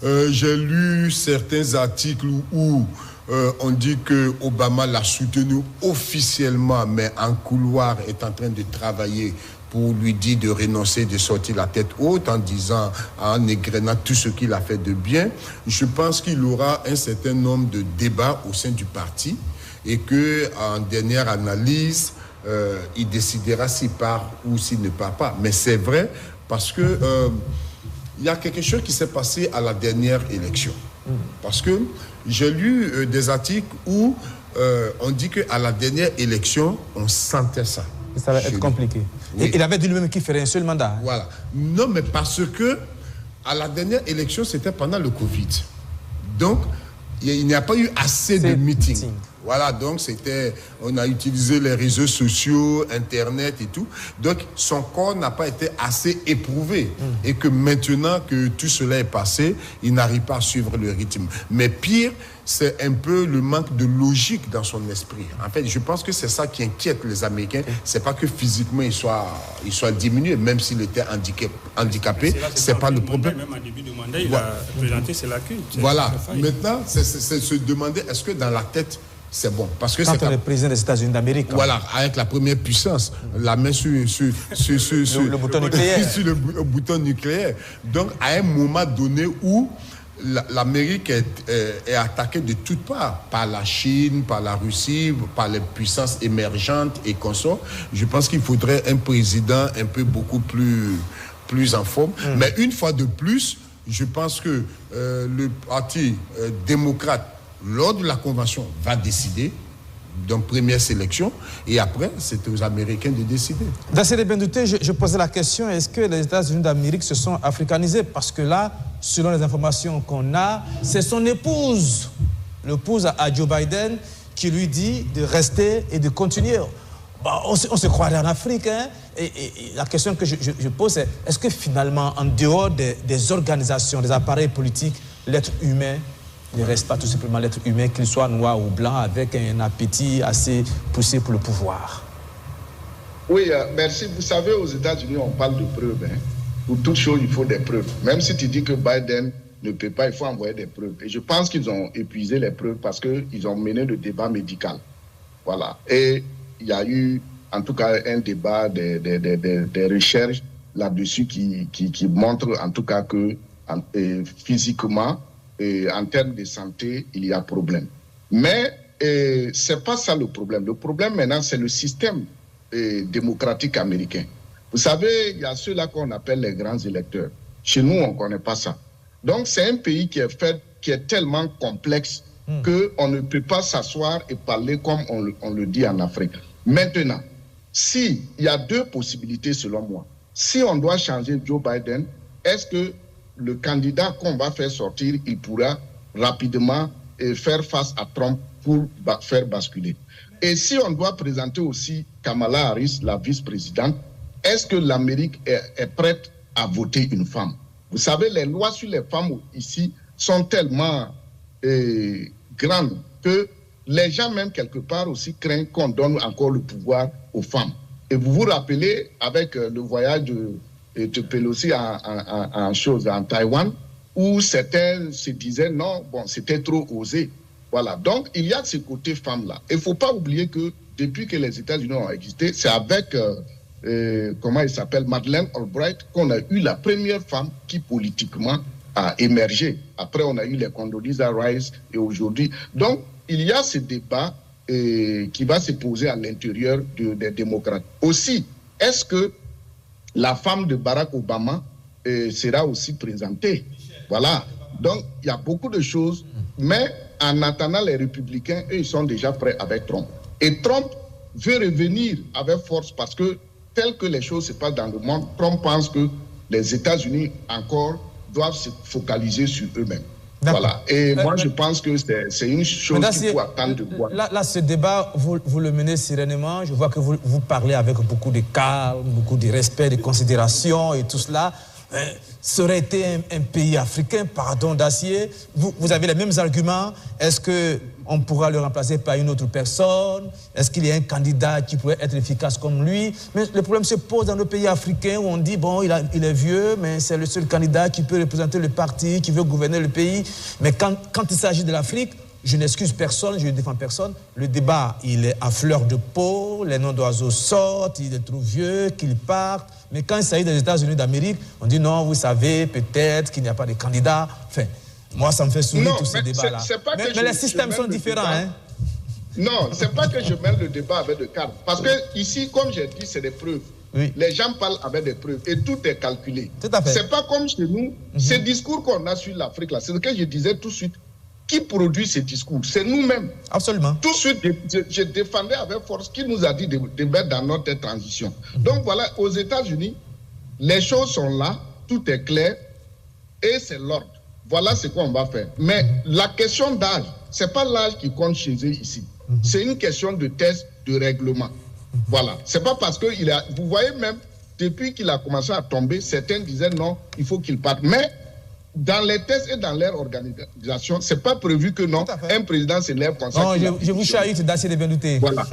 J'ai lu certains articles où On dit que Obama l'a soutenu officiellement, mais en couloir est en train de travailler pour lui dire de renoncer, de sortir la tête haute en égrenant tout ce qu'il a fait de bien. Je pense qu'il aura un certain nombre de débats au sein du parti et que, en dernière analyse, il décidera s'il part ou s'il ne part pas. Mais c'est vrai parce que il y a quelque chose qui s'est passé à la dernière élection. Parce que j'ai lu des articles où on dit qu'à la dernière élection, on sentait ça. Ça va être compliqué. Oui. Et il avait dit lui-même qu'il ferait un seul mandat. Voilà. Non, mais parce que à la dernière élection, c'était pendant le Covid. Donc, il n'y a pas eu assez de meetings. Voilà, donc on a utilisé les réseaux sociaux, Internet et tout. Donc, son corps n'a pas été assez éprouvé. Et que maintenant que tout cela est passé, il n'arrive pas à suivre le rythme. Mais pire, c'est un peu le manque de logique dans son esprit. En fait, je pense que c'est ça qui inquiète les Américains. C'est pas que physiquement il soit diminué, même s'il était handicapé. C'est pas le problème. Même en début de mandat, il a présenté ses lacunes. Voilà. Maintenant, c'est se demander est-ce que dans la tête c'est bon. Parce que quand on est président des États-Unis d'Amérique. Voilà, avec la première puissance, la main sur le bouton nucléaire. Sur le bouton nucléaire. Donc, à un moment donné où l'Amérique est attaquée de toutes parts, par la Chine, par la Russie, par les puissances émergentes et consorts, je pense qu'il faudrait un président un peu beaucoup plus en forme. Mais une fois de plus, je pense que le parti démocrate, lors de la convention, va décider d'une première sélection et après, c'est aux Américains de décider. Dassiré Bendouté, je posais la question, est-ce que les États-Unis d'Amérique se sont africanisés? Parce que là, selon les informations qu'on a, c'est son épouse, l'épouse à Joe Biden, qui lui dit de rester et de continuer. Bon, on se croirait en Afrique, hein? Et la question que je pose, c'est est-ce que finalement, en dehors des organisations, des appareils politiques, l'être humain ne reste pas tout simplement l'être humain, qu'il soit noir ou blanc, avec un appétit assez poussé pour le pouvoir? Oui, merci. Vous savez, aux États-Unis, on parle de preuves. Hein. Pour toute chose, il faut des preuves. Même si tu dis que Biden ne peut pas, il faut envoyer des preuves. Et je pense qu'ils ont épuisé les preuves parce qu'ils ont mené le débat médical. Voilà. Et il y a eu, en tout cas, un débat des recherches là-dessus qui montrent, en tout cas, que physiquement, et en termes de santé, il y a problème. Mais ce n'est pas ça le problème. Le problème maintenant, c'est le système démocratique américain. Vous savez, il y a ceux-là qu'on appelle les grands électeurs. Chez nous, on ne connaît pas ça. Donc, c'est un pays qui est tellement complexe qu'on ne peut pas s'asseoir et parler comme on le dit en Afrique. Maintenant, il y a deux possibilités selon moi. Si on doit changer Joe Biden, est-ce que le candidat qu'on va faire sortir, il pourra rapidement faire face à Trump pour faire basculer? Et si on doit présenter aussi Kamala Harris, la vice-présidente, est-ce que l'Amérique est prête à voter une femme? Vous savez, les lois sur les femmes ici sont tellement grandes que les gens, même quelque part, aussi craignent qu'on donne encore le pouvoir aux femmes. Et vous vous rappelez, avec le voyage de Pelosi en Taïwan, où certains se disaient non, bon, c'était trop osé. Voilà. Donc, il y a ce côté femmes-là. Il ne faut pas oublier que depuis que les États-Unis ont existé, c'est avec, comment il s'appelle, Madeleine Albright, qu'on a eu la première femme qui politiquement a émergé. Après, on a eu les Condoleezza Rice et aujourd'hui. Donc, il y a ce débat qui va se poser à l'intérieur des démocrates. Aussi, est-ce que la femme de Barack Obama sera aussi présentée? Voilà. Donc, il y a beaucoup de choses. Mais en attendant, les républicains, eux, ils sont déjà prêts avec Trump. Et Trump veut revenir avec force parce que, tel que les choses se passent dans le monde, Trump pense que les États-Unis encore doivent se focaliser sur eux-mêmes. Voilà. Et moi, je pense que c'est une chose qu'il faut attendre de voir. Là, ce débat, vous le menez sereinement. Je vois que vous parlez avec beaucoup de calme, beaucoup de respect, de considération et tout cela. Ça aurait été un pays africain, pardon, d'acier. Vous avez les mêmes arguments. Est-ce qu'on pourra le remplacer par une autre personne? Est-ce qu'il y a un candidat qui pourrait être efficace comme lui? Mais le problème se pose dans nos pays africains où on dit, bon, il est vieux, mais c'est le seul candidat qui peut représenter le parti, qui veut gouverner le pays. Mais quand il s'agit de l'Afrique, je n'excuse personne, je ne défends personne. Le débat, il est à fleur de peau, les noms d'oiseaux sortent, il est trop vieux, qu'ils partent. Mais quand il s'agit des États-Unis d'Amérique, on dit non, vous savez, peut-être qu'il n'y a pas de candidat. Enfin, moi, ça me fait sourire tous ces débats-là. Mais les systèmes sont différents, hein. Non, c'est pas que je mène le débat avec des cartes. Parce que ici, comme j'ai dit, c'est des preuves. Oui. Les gens parlent avec des preuves et tout est calculé. Tout à fait. C'est pas comme chez nous. Ces discours qu'on a sur l'Afrique, là, c'est ce que je disais tout de suite. Qui produit ces discours? C'est nous-mêmes. Absolument. Tout de suite, je défendais avec force qui nous a dit de mettre dans notre transition. Donc voilà, aux États-Unis, les choses sont là, tout est clair et c'est l'ordre. Voilà ce qu'on va faire. Mais la question d'âge, c'est pas l'âge qui compte chez eux ici. C'est une question de test, de règlement. Voilà. C'est pas parce que vous voyez même, depuis qu'il a commencé à tomber, certains disaient non, il faut qu'il parte. Mais dans les tests et dans leur organisation, c'est pas prévu que non, un président se lève comme ça. Non, je vous chahute d'Assez de Bendouté. Voilà.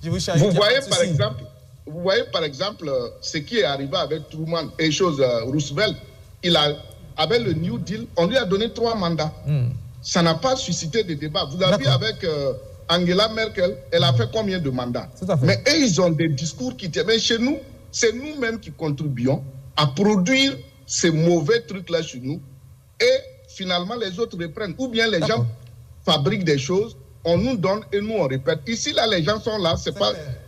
Je vous chahute. Vous voyez par exemple ce qui est arrivé avec Truman et Roosevelt. Avec le New Deal, on lui a donné 3 mandats. Ça n'a pas suscité de débat. Vous avez vu avec Angela Merkel, elle a fait combien de mandats? Mais eux, ils ont des discours qui tiennent. Mais chez nous, c'est nous-mêmes qui contribuons à produire ces mauvais trucs-là chez nous. Et finalement, les autres reprennent. Ou bien les gens fabriquent des choses, on nous donne et nous, on répète. Ici, là, les gens sont là.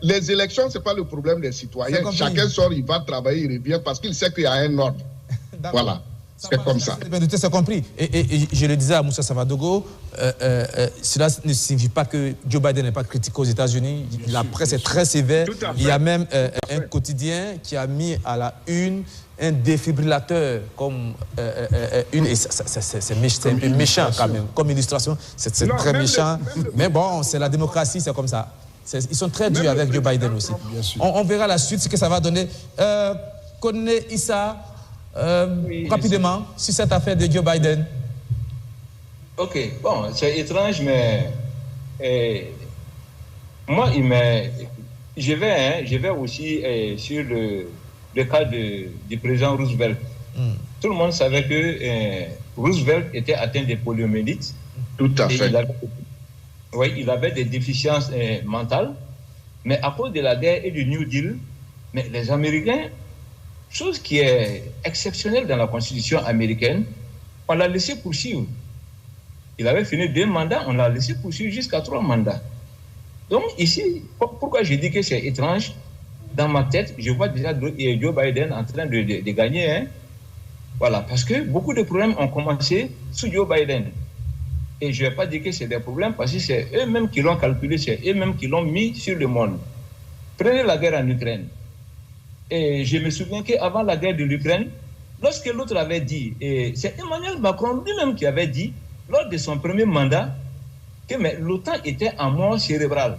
Les élections, ce n'est pas le problème des citoyens. Chacun sort, il va travailler, il revient parce qu'il sait qu'il y a un ordre. Voilà. C'est comme ça. C'est compris. Et je le disais à Moussa Savadogo, cela ne signifie pas que Joe Biden n'est pas critiqué aux États-Unis. La presse est très sévère. Il y a même un quotidien qui a mis à la une un défibrillateur comme une. Et c'est un peu méchant quand même. Comme illustration, c'est très méchant. Mais bon, c'est la démocratie, c'est comme ça. Ils sont très durs avec Joe Biden aussi. On verra la suite, ce que ça va donner. Kone Issa. Rapidement, sur cette affaire de Joe Biden. Ok, bon, c'est étrange, mais moi, je vais aussi sur le cas du président Roosevelt. Tout le monde savait que Roosevelt était atteint de poliomyélite. Tout à fait. Il avait des déficiences mentales, mais à cause de la guerre et du New Deal, mais les Américains, chose qui est exceptionnelle dans la Constitution américaine, on l'a laissé poursuivre. Il avait fini 2 mandats, on l'a laissé poursuivre jusqu'à 3 mandats. Donc ici, pourquoi je dis que c'est étrange? Dans ma tête, je vois déjà Joe Biden en train de gagner. Hein? Voilà, parce que beaucoup de problèmes ont commencé sous Joe Biden. Et je ne vais pas dire que c'est des problèmes parce que c'est eux-mêmes qui l'ont calculé, c'est eux-mêmes qui l'ont mis sur le monde. Prenez la guerre en Ukraine. Et je me souviens qu'avant la guerre de l'Ukraine, lorsque l'autre avait dit, et c'est Emmanuel Macron lui-même qui avait dit, lors de son premier mandat, que l'OTAN était en mort cérébrale.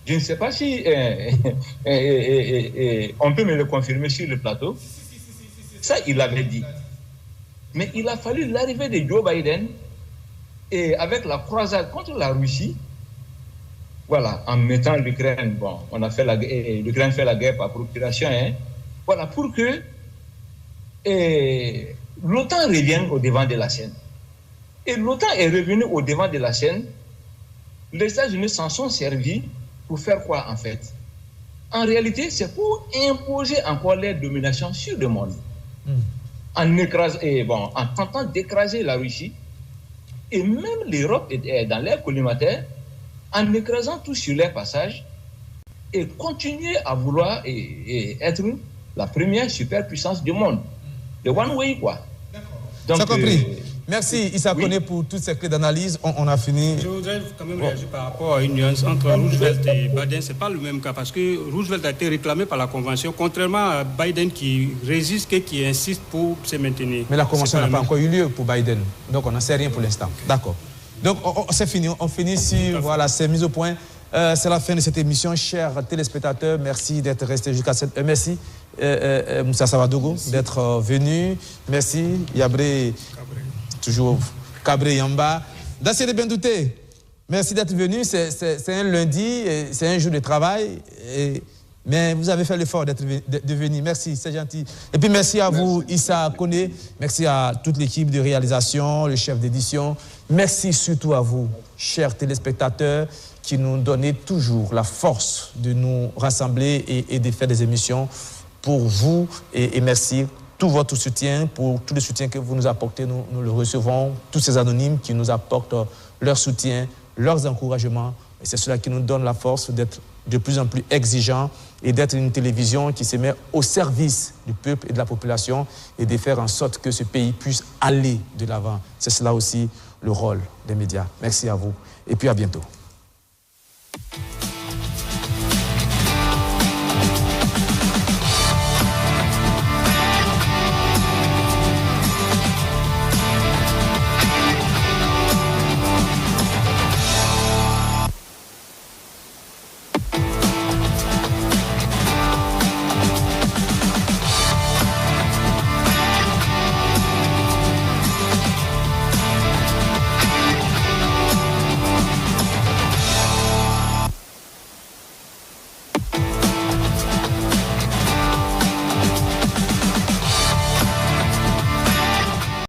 Je ne sais pas si on peut me le confirmer sur le plateau. Ça, il l'avait dit. Mais il a fallu l'arrivée de Joe Biden et avec la croisade contre la Russie, voilà, en mettant l'Ukraine, bon, on a fait l'Ukraine fait la guerre par procuration, hein, voilà, pour que l'OTAN revienne au devant de la scène. Et l'OTAN est revenu au devant de la scène. Les États-Unis s'en sont servis pour faire quoi, en fait? En réalité, c'est pour imposer encore leur domination sur le monde. En tentant d'écraser la Russie, et même l'Europe est dans l'air collimateur, en écrasant tout sur leur passage et continuer à vouloir être la première superpuissance du monde. The one way, quoi. C'est compris. Merci Issa Kone pour toutes ces clés d'analyse. On a fini. Je voudrais quand même réagir par rapport à une nuance entre Roosevelt et Biden. Ce n'est pas le même cas parce que Roosevelt a été réclamé par la Convention, contrairement à Biden qui résiste et qui insiste pour se maintenir. Mais la Convention n'a pas encore eu lieu pour Biden. Donc on n'en sait rien pour l'instant. D'accord. Donc c'est fini. On finit sur ces mises au point. C'est la fin de cette émission. Chers téléspectateurs, merci d'être restés jusqu'à cette... merci Moussa Savadogo d'être venu. Merci Yabré. Toujours Cabré Yamba. Dassé de Bendouté, merci d'être venu. C'est un lundi, c'est un jour de travail. Et Mais vous avez fait l'effort de venir. Merci, c'est gentil. Et puis merci à vous, Issa Koné. Merci à toute l'équipe de réalisation, le chef d'édition. Merci surtout à vous, chers téléspectateurs, qui nous donnez toujours la force de nous rassembler et de faire des émissions pour vous. Et merci tout votre soutien, pour tout le soutien que vous nous apportez. Nous le recevons, tous ces anonymes qui nous apportent leur soutien, leurs encouragements. Et c'est cela qui nous donne la force d'être de plus en plus exigeants et d'être une télévision qui se met au service du peuple et de la population et de faire en sorte que ce pays puisse aller de l'avant. C'est cela aussi le rôle des médias. Merci à vous et puis à bientôt.